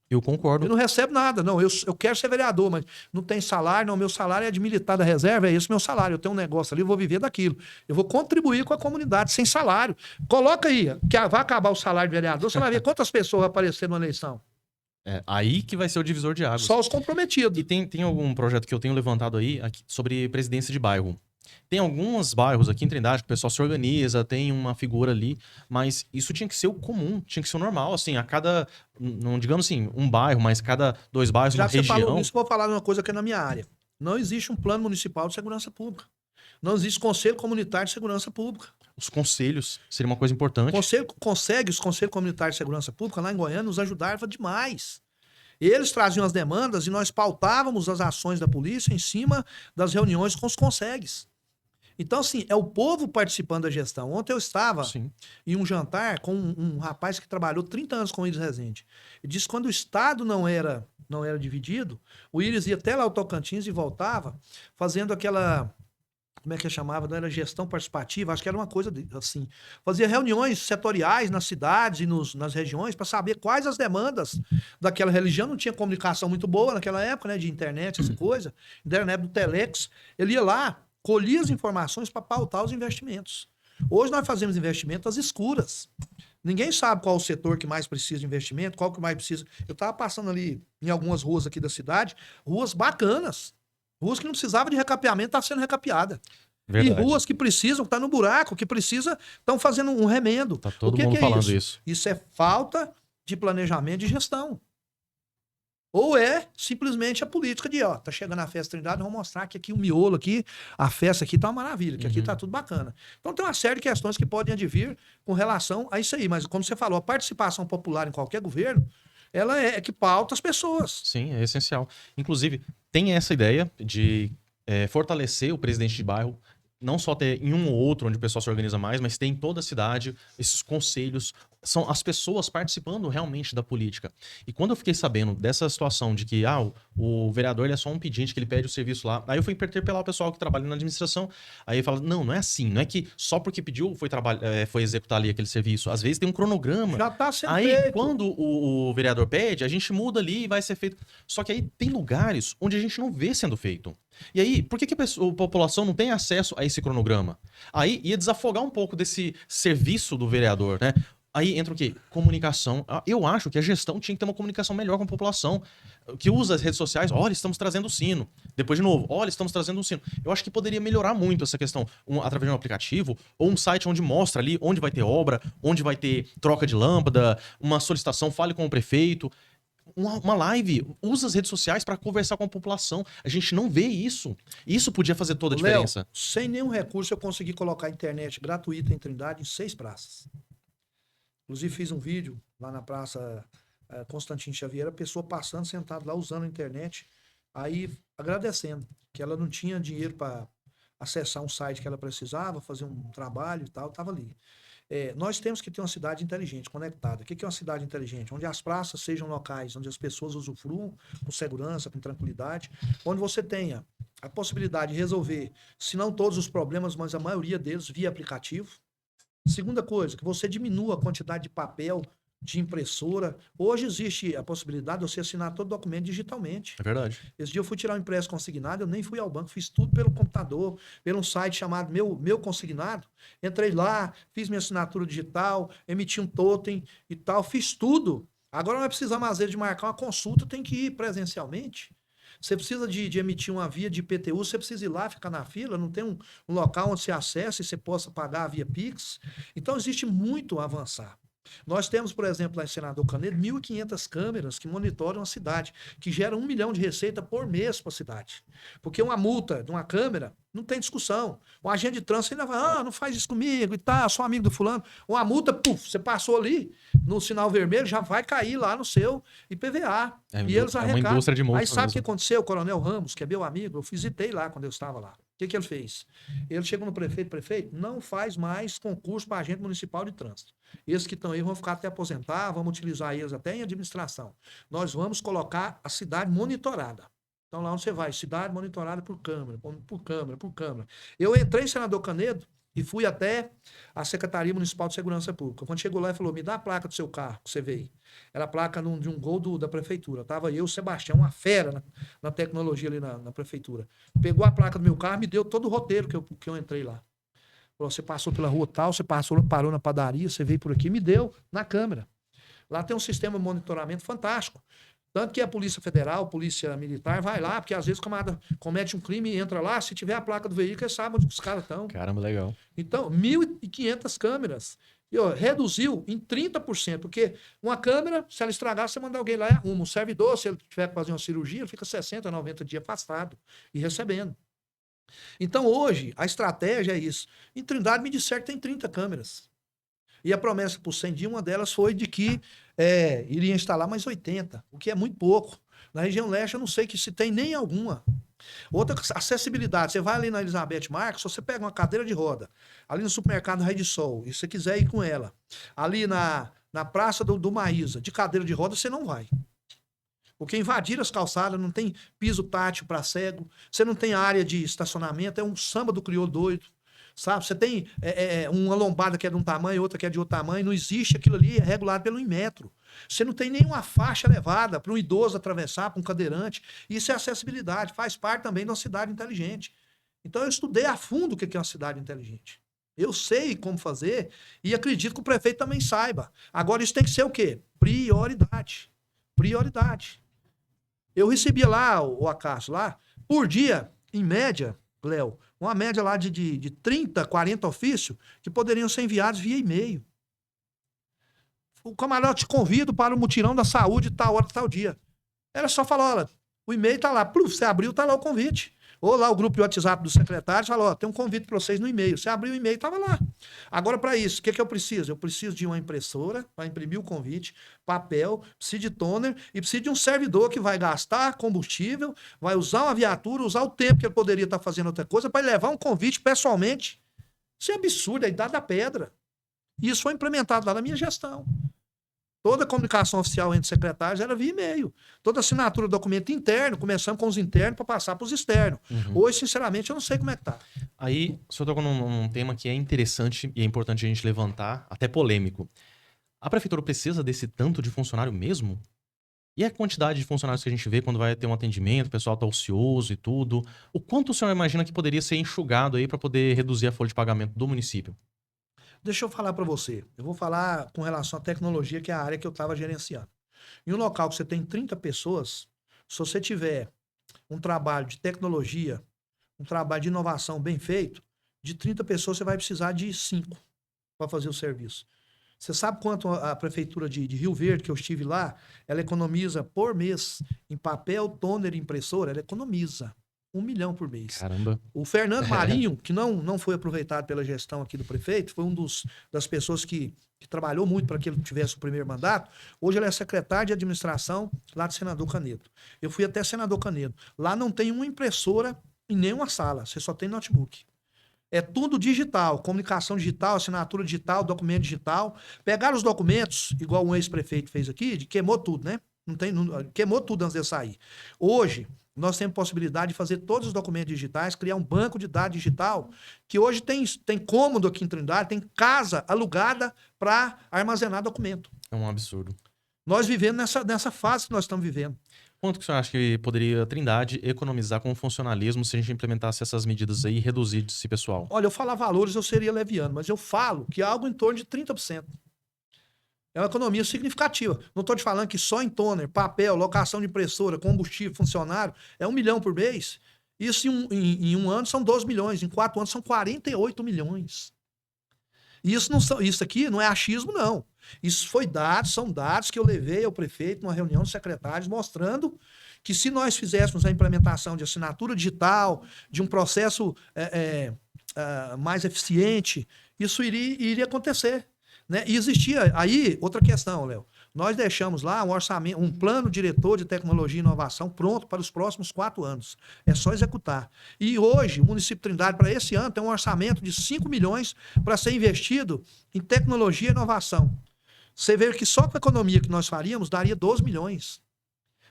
Speaker 1: Eu concordo.
Speaker 2: Ele não recebe nada. Não, eu quero ser vereador, mas não tem salário, não. Meu salário é de militar da reserva, é esse meu salário. Eu tenho um negócio ali, eu vou viver daquilo. Eu vou contribuir com a comunidade sem salário. Coloca aí, que vai acabar o salário de vereador, você vai ver quantas pessoas vão aparecer numa eleição.
Speaker 1: É aí que vai ser o divisor de águas.
Speaker 2: Só os comprometidos.
Speaker 1: E tem algum projeto que eu tenho levantado aí aqui, sobre presidência de bairro. Tem alguns bairros aqui em Trindade que o pessoal se organiza, tem uma figura ali, mas isso tinha que ser o comum, tinha que ser o normal, assim, a cada, não digamos assim, um bairro, mas cada 2 bairros,
Speaker 2: Já
Speaker 1: uma
Speaker 2: que você falou
Speaker 1: região.
Speaker 2: nisso, vou falar de uma coisa que é na minha área. Não existe um plano municipal de segurança pública. Não existe conselho comunitário de segurança pública.
Speaker 1: Os conselhos seria uma coisa importante.
Speaker 2: Os conselhos comunitários de segurança pública lá em Goiânia nos ajudaram demais. Eles traziam as demandas e nós pautávamos as ações da polícia em cima das reuniões com os consegues. Então, assim, é o povo participando da gestão. Ontem eu estava em um jantar com um rapaz que trabalhou 30 anos com o Iris Rezende. Ele disse que quando o Estado não era dividido, o Iris ia até lá ao Tocantins e voltava, fazendo aquela... Como é que chamava? Não era gestão participativa, acho que era uma coisa assim. Fazia reuniões setoriais nas cidades e nas regiões para saber quais as demandas daquela religião. Não tinha comunicação muito boa naquela época, né? De internet, essa coisa. Internet do Telex. Ele ia lá, colhia as informações para pautar os investimentos. Hoje nós fazemos investimento às escuras. Ninguém sabe qual o setor que mais precisa de investimento, qual que mais precisa. Eu estava passando ali em algumas ruas aqui da cidade, ruas bacanas. Ruas que não precisavam de recapeamento, está sendo recapeada. Verdade. E ruas que precisam, tá no buraco, que precisa, estão fazendo um remendo.
Speaker 1: Tá todo mundo falando isso.
Speaker 2: Isso é falta de planejamento e gestão. Ou é simplesmente a política de, tá chegando a festa Trindade, vamos mostrar que aqui o miolo aqui, a festa aqui tá uma maravilha, que aqui tá tudo bacana. Então tem uma série de questões que podem advir com relação a isso aí. Mas como você falou, a participação popular em qualquer governo, ela é que pauta as pessoas.
Speaker 1: Sim, é essencial. Inclusive, tem essa ideia de fortalecer o presidente de bairro, não só ter em um ou outro onde o pessoal se organiza mais, mas ter em toda a cidade esses conselhos, são as pessoas participando realmente da política. E quando eu fiquei sabendo dessa situação de que o vereador ele é só um pedinte, que ele pede o serviço lá, aí eu fui interpelar o pessoal que trabalha na administração, aí ele fala, não é assim, não é que só porque pediu foi executar ali aquele serviço, às vezes tem um cronograma.
Speaker 2: Já tá sendo
Speaker 1: aí
Speaker 2: feito.
Speaker 1: Quando o vereador pede, a gente muda ali e vai ser feito. Só que aí tem lugares onde a gente não vê sendo feito. E aí, por que a população não tem acesso a esse cronograma? Aí ia desafogar um pouco desse serviço do vereador, né? Aí entra o quê? Comunicação. Eu acho que a gestão tinha que ter uma comunicação melhor com a população, que usa as redes sociais. Olha, estamos trazendo o sino. Depois, de novo, olha, estamos trazendo o sino. Eu acho que poderia melhorar muito essa questão através de um aplicativo ou um site onde mostra ali onde vai ter obra, onde vai ter troca de lâmpada, uma solicitação, fale com o prefeito. Uma live, usa as redes sociais para conversar com a população. A gente não vê isso. Isso podia fazer toda a diferença.
Speaker 2: Léo, sem nenhum recurso, eu consegui colocar a internet gratuita em Trindade em 6 praças. Inclusive, fiz um vídeo lá na Praça Constantino Xavier, a pessoa passando, sentado lá, usando a internet, aí agradecendo, que ela não tinha dinheiro para acessar um site que ela precisava, fazer um trabalho e tal, estava ali. Nós temos que ter uma cidade inteligente, conectada. O que é uma cidade inteligente? Onde as praças sejam locais, onde as pessoas usufruam com segurança, com tranquilidade, onde você tenha a possibilidade de resolver, se não todos os problemas, mas a maioria deles via aplicativo. Segunda coisa, que você diminua a quantidade de papel de impressora. Hoje existe a possibilidade de você assinar todo documento digitalmente.
Speaker 1: É verdade.
Speaker 2: Esse dia eu fui tirar um empréstimo consignado, eu nem fui ao banco, fiz tudo pelo computador, pelo um site chamado Meu Consignado. Entrei lá, fiz minha assinatura digital, emiti um totem e tal, fiz tudo. Agora não vai precisar mais de marcar uma consulta, tem que ir presencialmente. Você precisa de emitir uma via de IPTU, você precisa ir lá, ficar na fila, não tem um local onde você acessa e você possa pagar via Pix. Então existe muito a avançar. Nós temos, por exemplo, lá em Senador Canedo, 1.500 câmeras que monitoram a cidade, que geram 1 milhão de receita por mês para a cidade. Porque uma multa de uma câmera não tem discussão. O agente de trânsito ainda vai, não faz isso comigo e tal, sou amigo do fulano. Uma multa, puf, você passou ali no sinal vermelho, já vai cair lá no seu IPVA. E eles arrecadam.
Speaker 1: Uma indústria de multa.
Speaker 2: Aí sabe o que aconteceu? O Coronel Ramos, que é meu amigo, eu visitei lá quando eu estava lá. O que ele fez? Ele chegou no prefeito, não faz mais concurso para agente municipal de trânsito. Esses que estão aí vão ficar até aposentar, vamos utilizar eles até em administração. Nós vamos colocar a cidade monitorada. Então lá onde você vai, cidade monitorada por câmera, por câmera, por câmera. Eu entrei em Senador Canedo e fui até a Secretaria Municipal de Segurança Pública. Quando chegou lá, ele falou, me dá a placa do seu carro que você veio. Era a placa de um Gol da prefeitura. Tava eu, o Sebastião, uma fera na tecnologia ali na prefeitura. Pegou a placa do meu carro, me deu todo o roteiro que eu entrei lá. Falou, você passou pela rua tal, você parou na padaria, você veio por aqui, me deu na câmera. Lá tem um sistema de monitoramento fantástico. Tanto que a Polícia Federal, a Polícia Militar vai lá, porque às vezes o camarada comete um crime e entra lá, se tiver a placa do veículo, eles sabem onde os caras estão.
Speaker 1: Caramba, legal.
Speaker 2: Então, 1.500 câmeras. E, reduziu em 30%, porque uma câmera, se ela estragar, você manda alguém lá e arruma. Um servidor, se ele tiver que fazer uma cirurgia, ele fica 60, 90 dias afastado e recebendo. Então, hoje, a estratégia é isso. Em Trindade, me disseram que tem 30 câmeras. E a promessa por 100 dias, uma delas foi de que iria instalar mais 80, o que é muito pouco. Na região leste, eu não sei que se tem nem alguma. Outra, acessibilidade. Você vai ali na Elizabeth Marques, você pega uma cadeira de roda, ali no supermercado Rei de Sol, e se você quiser ir com ela, ali na Praça do Maísa, de cadeira de roda, você não vai. Porque invadir as calçadas, não tem piso tátil para cego, você não tem área de estacionamento, é um samba do crioulo doido. Sabe? Você tem uma lombada que é de um tamanho, outra que é de outro tamanho, não existe aquilo ali, é regulado pelo Inmetro. Você não tem nenhuma faixa elevada para um idoso atravessar, para um cadeirante. Isso é acessibilidade, faz parte também de uma cidade inteligente. Então eu estudei a fundo o que é uma cidade inteligente. Eu sei como fazer e acredito que o prefeito também saiba. Agora isso tem que ser o quê? Prioridade. Prioridade. Eu recebia lá, o Acácio, lá, por dia, em média, Léo, uma média lá de 30, 40 ofícios que poderiam ser enviados via e-mail. O camarada te convido para o mutirão da saúde tal hora, tal dia. Era só falar, olha, o e-mail tá lá. Pluf, você abriu, tá lá o convite. Ou lá o grupo de WhatsApp do secretário falou, ó, tem um convite para vocês no e-mail. Você abriu o e-mail, tava lá. Agora, para isso, o que eu preciso? Eu preciso de uma impressora para imprimir o convite, papel, preciso de toner e preciso de um servidor que vai gastar combustível, vai usar uma viatura, usar o tempo que ele poderia estar fazendo outra coisa para levar um convite pessoalmente. Isso é absurdo, é a idade da pedra. E isso foi implementado lá na minha gestão. Toda a comunicação oficial entre secretários era via e-mail. Toda assinatura do documento interno, começando com os internos para passar para os externos. Hoje, sinceramente, eu não sei como é que tá.
Speaker 1: Aí, o senhor tocou num tema que é interessante e é importante a gente levantar, até polêmico. A prefeitura precisa desse tanto de funcionário mesmo? E a quantidade de funcionários que a gente vê quando vai ter um atendimento, o pessoal tá ocioso e tudo. O quanto o senhor imagina que poderia ser enxugado aí para poder reduzir a folha de pagamento do município?
Speaker 2: Deixa eu falar para você. Eu vou falar com relação à tecnologia, que é a área que eu estava gerenciando. Em um local que você tem 30 pessoas, se você tiver um trabalho de tecnologia, um trabalho de inovação bem feito, de 30 pessoas você vai precisar de 5 para fazer o serviço. Você sabe quanto a prefeitura de Rio Verde, que eu estive lá, ela economiza por mês em papel, toner e impressora, ela economiza 1 milhão por mês.
Speaker 1: Caramba.
Speaker 2: O Fernando Marinho, que não foi aproveitado pela gestão aqui do prefeito, foi das pessoas que trabalhou muito para que ele tivesse o primeiro mandato. Hoje ele é secretário de administração lá de Senador Canedo. Eu fui até Senador Canedo. Lá não tem uma impressora em nenhuma sala, você só tem notebook. É tudo digital, comunicação digital, assinatura digital, documento digital. Pegaram os documentos, igual um ex-prefeito fez aqui, queimou tudo, né? Queimou tudo antes de sair. Hoje, nós temos possibilidade de fazer todos os documentos digitais, criar um banco de dados digital, que hoje tem cômodo aqui em Trindade, tem casa alugada para armazenar documento.
Speaker 1: É um absurdo.
Speaker 2: Nós vivemos nessa fase que nós estamos vivendo.
Speaker 1: Quanto que o senhor acha que poderia a Trindade economizar com o funcionalismo se a gente implementasse essas medidas aí e reduzir esse pessoal?
Speaker 2: Olha, eu falar valores eu seria leviano, mas eu falo que é algo em torno de 30%. É uma economia significativa. Não estou te falando que só em toner, papel, locação de impressora, combustível, funcionário, é 1 milhão por mês. Isso em um ano são 12 milhões, em 4 anos são 48 milhões. E isso aqui não é achismo, não. Isso são dados que eu levei ao prefeito numa reunião de secretários, mostrando que se nós fizéssemos a implementação de assinatura digital, de um processo mais eficiente, isso iria acontecer. Né? E existia aí outra questão, Léo. Nós deixamos lá um orçamento, um plano diretor de tecnologia e inovação pronto para os próximos 4 anos. É só executar. E hoje, o município de Trindade, para esse ano, tem um orçamento de 5 milhões para ser investido em tecnologia e inovação. Você vê que só com a economia que nós faríamos, daria 12 milhões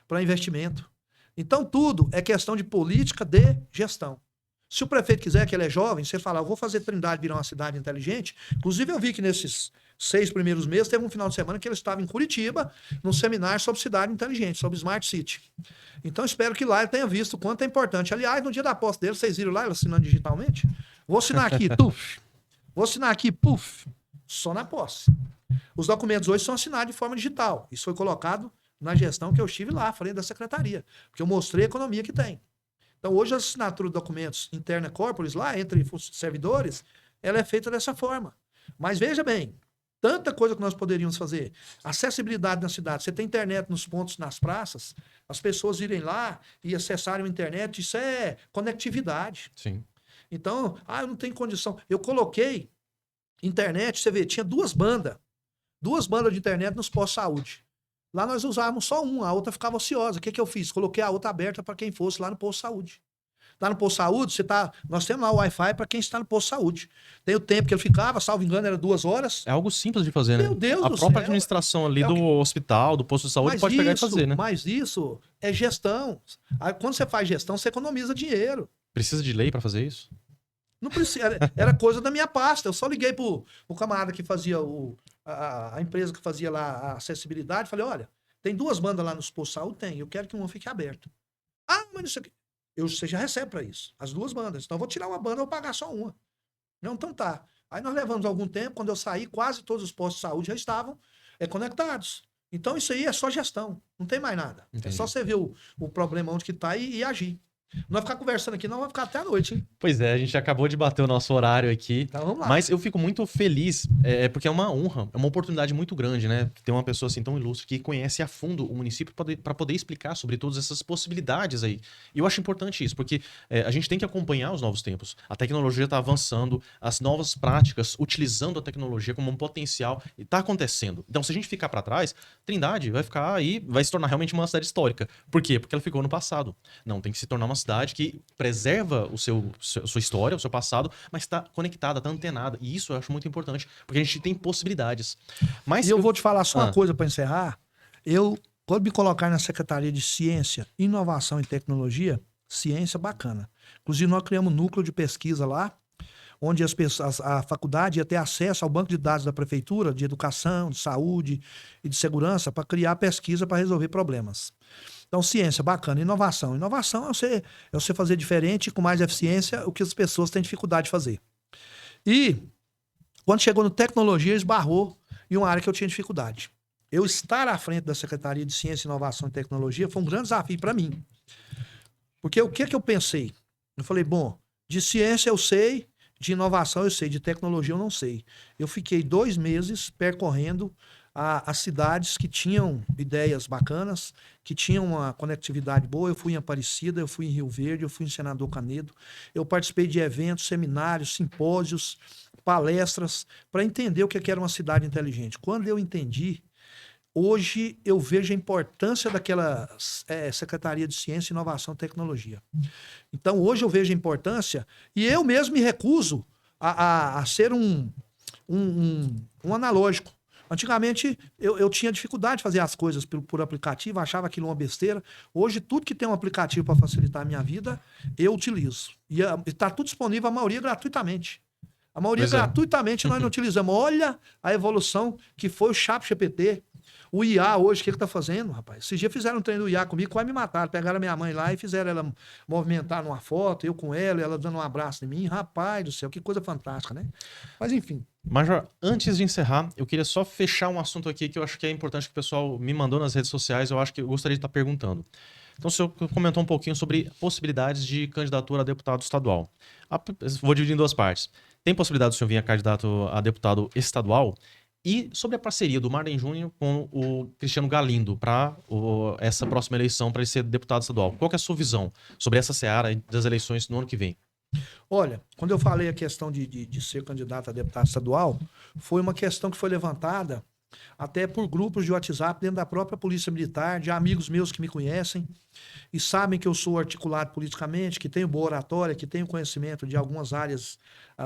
Speaker 2: para investimento. Então, tudo é questão de política de gestão. Se o prefeito quiser, que ele é jovem, você fala, eu vou fazer Trindade virar uma cidade inteligente. Inclusive, eu vi que nesses 6 primeiros meses, teve um final de semana que ele estava em Curitiba, num seminário sobre cidade inteligente, sobre Smart City. Então, espero que lá ele tenha visto o quanto é importante. Aliás, no dia da posse dele, vocês viram lá ele assinando digitalmente? Vou assinar aqui, tuf. Vou assinar aqui, puf. Só na posse. Os documentos hoje são assinados de forma digital. Isso foi colocado na gestão que eu estive lá, falei da secretaria, porque eu mostrei a economia que tem. Então, hoje a assinatura de documentos interna corporis lá, entre servidores, ela é feita dessa forma. Mas veja bem, tanta coisa que nós poderíamos fazer. Acessibilidade na cidade. Você tem internet nos pontos, nas praças, as pessoas irem lá e acessarem a internet, isso é conectividade.
Speaker 1: Sim.
Speaker 2: Então, eu não tenho condição. Eu coloquei internet, você vê, tinha 2 bandas de internet nos postos de saúde. Lá nós usávamos só uma, a outra ficava ociosa. O que eu fiz? Coloquei a outra aberta para quem fosse lá no posto de saúde. Lá no posto de saúde, nós temos lá o Wi-Fi para quem está no posto de saúde. Tem o tempo que ele ficava, salvo engano, era 2 horas.
Speaker 1: É algo simples de fazer, né?
Speaker 2: Meu Deus do céu.
Speaker 1: A própria administração ali do hospital, do posto de saúde, pode pegar e fazer, né?
Speaker 2: Mas isso é gestão. Aí, quando você faz gestão, você economiza dinheiro.
Speaker 1: Precisa de lei para fazer isso?
Speaker 2: Não precisa, era coisa da minha pasta. Eu só liguei pro camarada que fazia a empresa que fazia lá a acessibilidade. Falei, olha, tem 2 bandas lá nos postos de saúde? Tem. Eu quero que uma fique aberta. Mas isso aqui. Você já recebe para isso. As 2 bandas. Então eu vou tirar uma banda e vou pagar só uma. Não, então tá. Aí nós levamos algum tempo. Quando eu saí, quase todos os postos de saúde já estavam conectados. Então isso aí é só gestão. Não tem mais nada.
Speaker 1: Entendi.
Speaker 2: É só você ver o problema onde que tá e agir. Não vai ficar conversando aqui, não vai ficar até a noite, hein?
Speaker 1: Pois é, a gente acabou de bater o nosso horário aqui.
Speaker 2: Então vamos lá.
Speaker 1: Mas eu fico muito feliz, porque é uma honra, é uma oportunidade muito grande, né? Ter uma pessoa assim tão ilustre que conhece a fundo o município para poder explicar sobre todas essas possibilidades aí. E eu acho importante isso, porque a gente tem que acompanhar os novos tempos. A tecnologia está avançando, as novas práticas, utilizando a tecnologia como um potencial, e está acontecendo. Então, se a gente ficar para trás, Trindade vai ficar aí, vai se tornar realmente uma cidade histórica. Por quê? Porque ela ficou no passado. Não, tem que se tornar uma cidade que preserva sua história, o seu passado, mas está conectada, está antenada. E isso eu acho muito importante, porque a gente tem possibilidades. Mas
Speaker 2: E eu vou te falar só uma coisa para encerrar. Quando me colocar na Secretaria de Ciência, Inovação e Tecnologia, ciência bacana. Inclusive, nós criamos um núcleo de pesquisa lá, onde a faculdade ia ter acesso ao banco de dados da prefeitura, de educação, de saúde e de segurança, para criar pesquisa para resolver problemas. Então, ciência, bacana. Inovação. Inovação é você fazer diferente, com mais eficiência, o que as pessoas têm dificuldade de fazer. E, quando chegou no tecnologia, esbarrou em uma área que eu tinha dificuldade. Eu estar à frente da Secretaria de Ciência, Inovação e Tecnologia foi um grande desafio para mim. Porque o que eu pensei? Eu falei, bom, de ciência eu sei, de inovação eu sei, de tecnologia eu não sei. Eu fiquei 2 meses percorrendo as cidades que tinham ideias bacanas, que tinham uma conectividade boa. Eu fui em Aparecida, eu fui em Rio Verde, eu fui em Senador Canedo. Eu participei de eventos, seminários, simpósios, palestras, para entender o que era uma cidade inteligente. Quando eu entendi, hoje eu vejo a importância daquela Secretaria de Ciência, Inovação e Tecnologia. Então, hoje eu vejo a importância e eu mesmo me recuso a ser um analógico. Antigamente, eu tinha dificuldade de fazer as coisas por aplicativo, achava aquilo uma besteira. Hoje, tudo que tem um aplicativo para facilitar a minha vida, eu utilizo. E está tudo disponível, a maioria gratuitamente. A maioria
Speaker 1: Pois é.
Speaker 2: gratuitamente nós não utilizamos. Olha a evolução que foi o ChatGPT. O IA hoje, o que está fazendo, rapaz? Esses dias fizeram um treino do IA comigo, quase me mataram. Pegaram a minha mãe lá e fizeram ela movimentar numa foto, eu com ela, ela dando um abraço em mim. Rapaz do céu, que coisa fantástica, né? Mas enfim.
Speaker 1: Major, antes de encerrar, eu queria só fechar um assunto aqui que eu acho que é importante que o pessoal me mandou nas redes sociais, eu acho que eu gostaria de estar perguntando. Então, o senhor comentou um pouquinho sobre possibilidades de candidatura a deputado estadual. Vou dividir em duas partes. Tem possibilidade do senhor vir a candidato a deputado estadual? E sobre a parceria do Marden Júnior com o Cristiano Galindo para essa próxima eleição, para ele ser deputado estadual. Qual que é a sua visão sobre essa seara das eleições no ano que vem?
Speaker 2: Olha, quando eu falei a questão de ser candidato a deputado estadual, foi uma questão que foi levantada até por grupos de WhatsApp dentro da própria Polícia Militar, de amigos meus que me conhecem e sabem que eu sou articulado politicamente, que tenho boa oratória, que tenho conhecimento de algumas áreas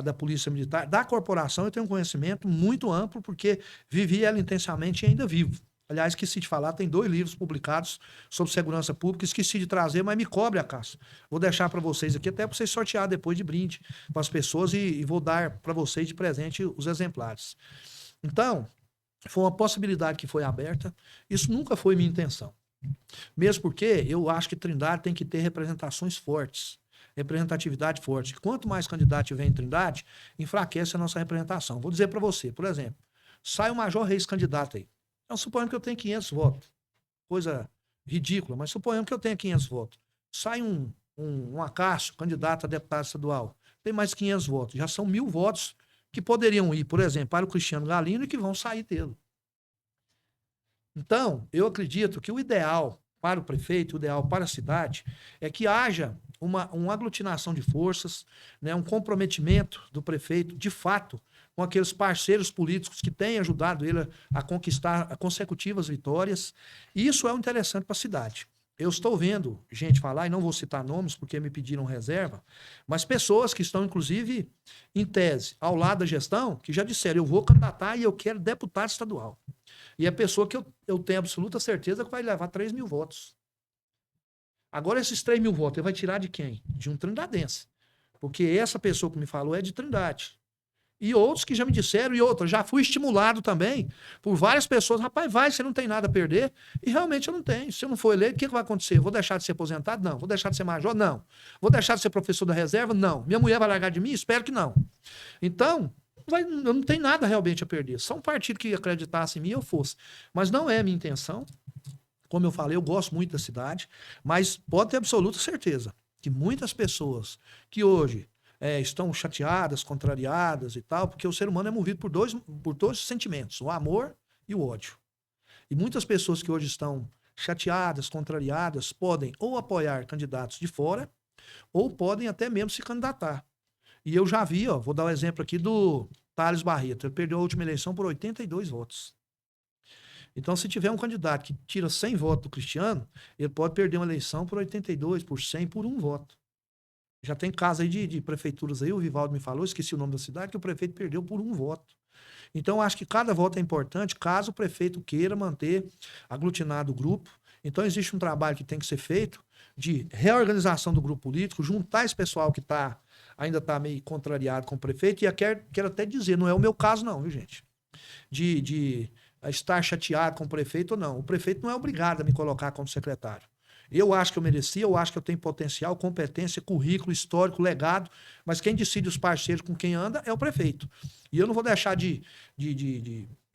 Speaker 2: da Polícia Militar. Da corporação eu tenho um conhecimento muito amplo, porque vivi ela intensamente e ainda vivo. Aliás, esqueci de falar, tem 2 livros publicados sobre segurança pública, esqueci de trazer, mas me cobre a caça. Vou deixar para vocês aqui, até para vocês sortear depois de brinde para as pessoas e vou dar para vocês de presente os exemplares. Então, foi uma possibilidade que foi aberta, isso nunca foi minha intenção. Mesmo porque eu acho que Trindade tem que ter representações fortes, representatividade forte. Quanto mais candidato tiver em Trindade, enfraquece a nossa representação. Vou dizer para você, por exemplo, sai o Major Reis candidato aí. Então, suponhamos que eu tenho 500 votos. Coisa ridícula, mas suponhamos que eu tenha 500 votos. Sai um Acácio, candidato a deputado estadual. Tem mais 500 votos. Já são 1.000 votos que poderiam ir, por exemplo, para o Cristiano Galindo e que vão sair dele. Então, eu acredito que o ideal para o prefeito, o ideal para a cidade, é que haja uma aglutinação de forças, né, um comprometimento do prefeito, de fato, com aqueles parceiros políticos que têm ajudado ele a conquistar consecutivas vitórias. E isso é o interessante para a cidade. Eu estou vendo gente falar, e não vou citar nomes porque me pediram reserva, mas pessoas que estão, inclusive, em tese, ao lado da gestão, que já disseram, eu vou candidatar e eu quero deputado estadual. E é pessoa que eu tenho absoluta certeza que vai levar 3.000 votos. Agora, esses 3.000 votos, ele vai tirar de quem? De um trindadense. Porque essa pessoa que me falou é de Trindade. E outros que já me disseram, e outros, já fui estimulado também por várias pessoas. Rapaz, vai, você não tem nada a perder. E realmente eu não tenho. Se eu não for eleito, o que vai acontecer? Vou deixar de ser aposentado? Não. Vou deixar de ser major? Não. Vou deixar de ser professor da reserva? Não. Minha mulher vai largar de mim? Espero que não. Então, eu não tenho nada realmente a perder. Só um partido que acreditasse em mim, eu fosse. Mas não é a minha intenção. Como eu falei, eu gosto muito da cidade, mas pode ter absoluta certeza que muitas pessoas que hoje estão chateadas, contrariadas e tal, porque o ser humano é movido por dois sentimentos, o amor e o ódio. E muitas pessoas que hoje estão chateadas, contrariadas, podem ou apoiar candidatos de fora, ou podem até mesmo se candidatar. E eu já vi, vou dar o exemplo aqui do Thales Barreto, ele perdeu a última eleição por 82 votos. Então, se tiver um candidato que tira 100 votos do Cristiano, ele pode perder uma eleição por 82, por 100, por 1 voto. Já tem caso aí de prefeituras aí, o Vivaldo me falou, esqueci o nome da cidade, que o prefeito perdeu por 1 voto. Então, acho que cada voto é importante, caso o prefeito queira manter aglutinado o grupo. Então, existe um trabalho que tem que ser feito de reorganização do grupo político, juntar esse pessoal que ainda está meio contrariado com o prefeito, e quero até dizer, não é o meu caso não, viu, gente? De estar chateado com o prefeito ou não. O prefeito não é obrigado a me colocar como secretário. Eu acho que eu merecia, eu acho que eu tenho potencial, competência, currículo, histórico, legado, mas quem decide os parceiros com quem anda é o prefeito. E eu não vou deixar de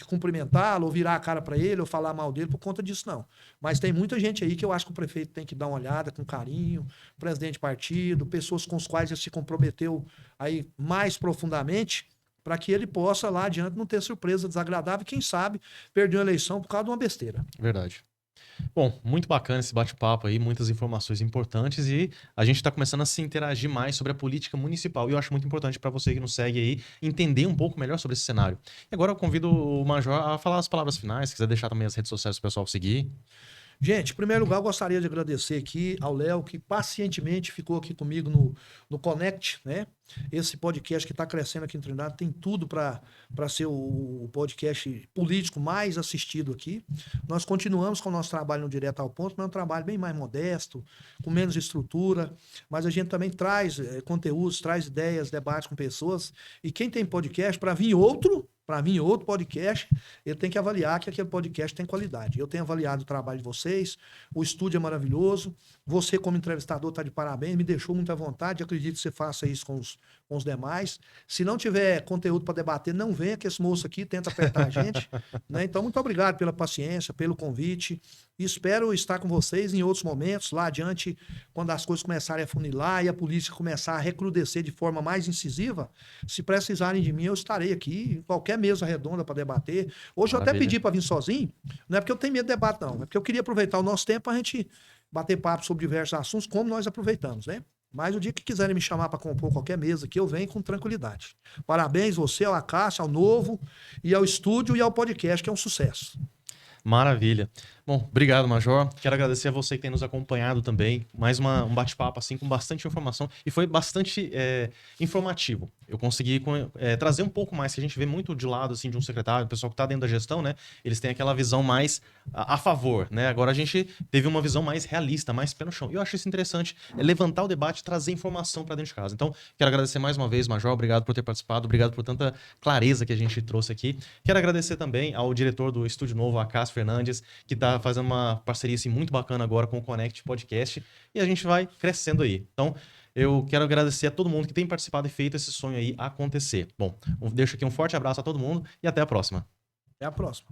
Speaker 2: cumprimentá-lo, ou virar a cara para ele, ou falar mal dele por conta disso, não. Mas tem muita gente aí que eu acho que o prefeito tem que dar uma olhada com carinho, presidente de partido, pessoas com as quais ele se comprometeu aí mais profundamente, para que ele possa lá adiante não ter surpresa desagradável e, quem sabe, perder uma eleição por causa de uma besteira.
Speaker 1: Verdade. Bom, muito bacana esse bate-papo aí, muitas informações importantes e a gente está começando a se interagir mais sobre a política municipal. E eu acho muito importante para você que nos segue aí entender um pouco melhor sobre esse cenário. E agora eu convido o Major a falar as palavras finais, se quiser deixar também as redes sociais para o pessoal seguir.
Speaker 2: Gente, em primeiro lugar, eu gostaria de agradecer aqui ao Léo, que pacientemente ficou aqui comigo no Connect, né? Esse podcast que está crescendo aqui em Trindade tem tudo para ser o podcast político mais assistido aqui. Nós continuamos com o nosso trabalho no Direto ao Ponto, mas é um trabalho bem mais modesto, com menos estrutura, mas a gente também traz conteúdos, traz ideias, debates com pessoas. E quem tem podcast, para vir outro podcast, ele tem que avaliar que aquele podcast tem qualidade. Eu tenho avaliado o trabalho de vocês, o estúdio é maravilhoso, você como entrevistador está de parabéns, me deixou muita vontade, acredito que você faça isso com os demais. Se não tiver conteúdo para debater, não venha, que esse moço aqui tenta apertar a gente. Né? Então, muito obrigado pela paciência, pelo convite, e espero estar com vocês em outros momentos, lá adiante, quando as coisas começarem a funilar e a polícia começar a recrudescer de forma mais incisiva, se precisarem de mim, eu estarei aqui em qualquer mesa redonda para debater. Hoje eu até pedi para vir sozinho, não é porque eu tenho medo de debate, não. É porque eu queria aproveitar o nosso tempo para a gente bater papo sobre diversos assuntos, como nós aproveitamos, né? Mas o dia que quiserem me chamar para compor qualquer mesa aqui, eu venho com tranquilidade. Parabéns você, ao Acácio, ao Novo, e ao estúdio e ao podcast, que é um sucesso.
Speaker 1: Maravilha. Bom, obrigado, Major. Quero agradecer a você que tem nos acompanhado também. Mais um bate-papo assim com bastante informação e foi bastante informativo. Eu consegui trazer um pouco mais, que a gente vê muito de lado assim de um secretário, o pessoal que está dentro da gestão, né? Eles têm aquela visão mais a favor, né? Agora a gente teve uma visão mais realista, mais pé no chão. E eu acho isso interessante, levantar o debate e trazer informação para dentro de casa. Então, quero agradecer mais uma vez, Major. Obrigado por ter participado, obrigado por tanta clareza que a gente trouxe aqui. Quero agradecer também ao diretor do Estúdio Novo, Acácio Fernandes, que está fazendo uma parceria assim, muito bacana agora com o Connect Podcast, e a gente vai crescendo aí. Então, eu quero agradecer a todo mundo que tem participado e feito esse sonho aí acontecer. Bom, deixo aqui um forte abraço a todo mundo e até a próxima.
Speaker 2: Até a próxima.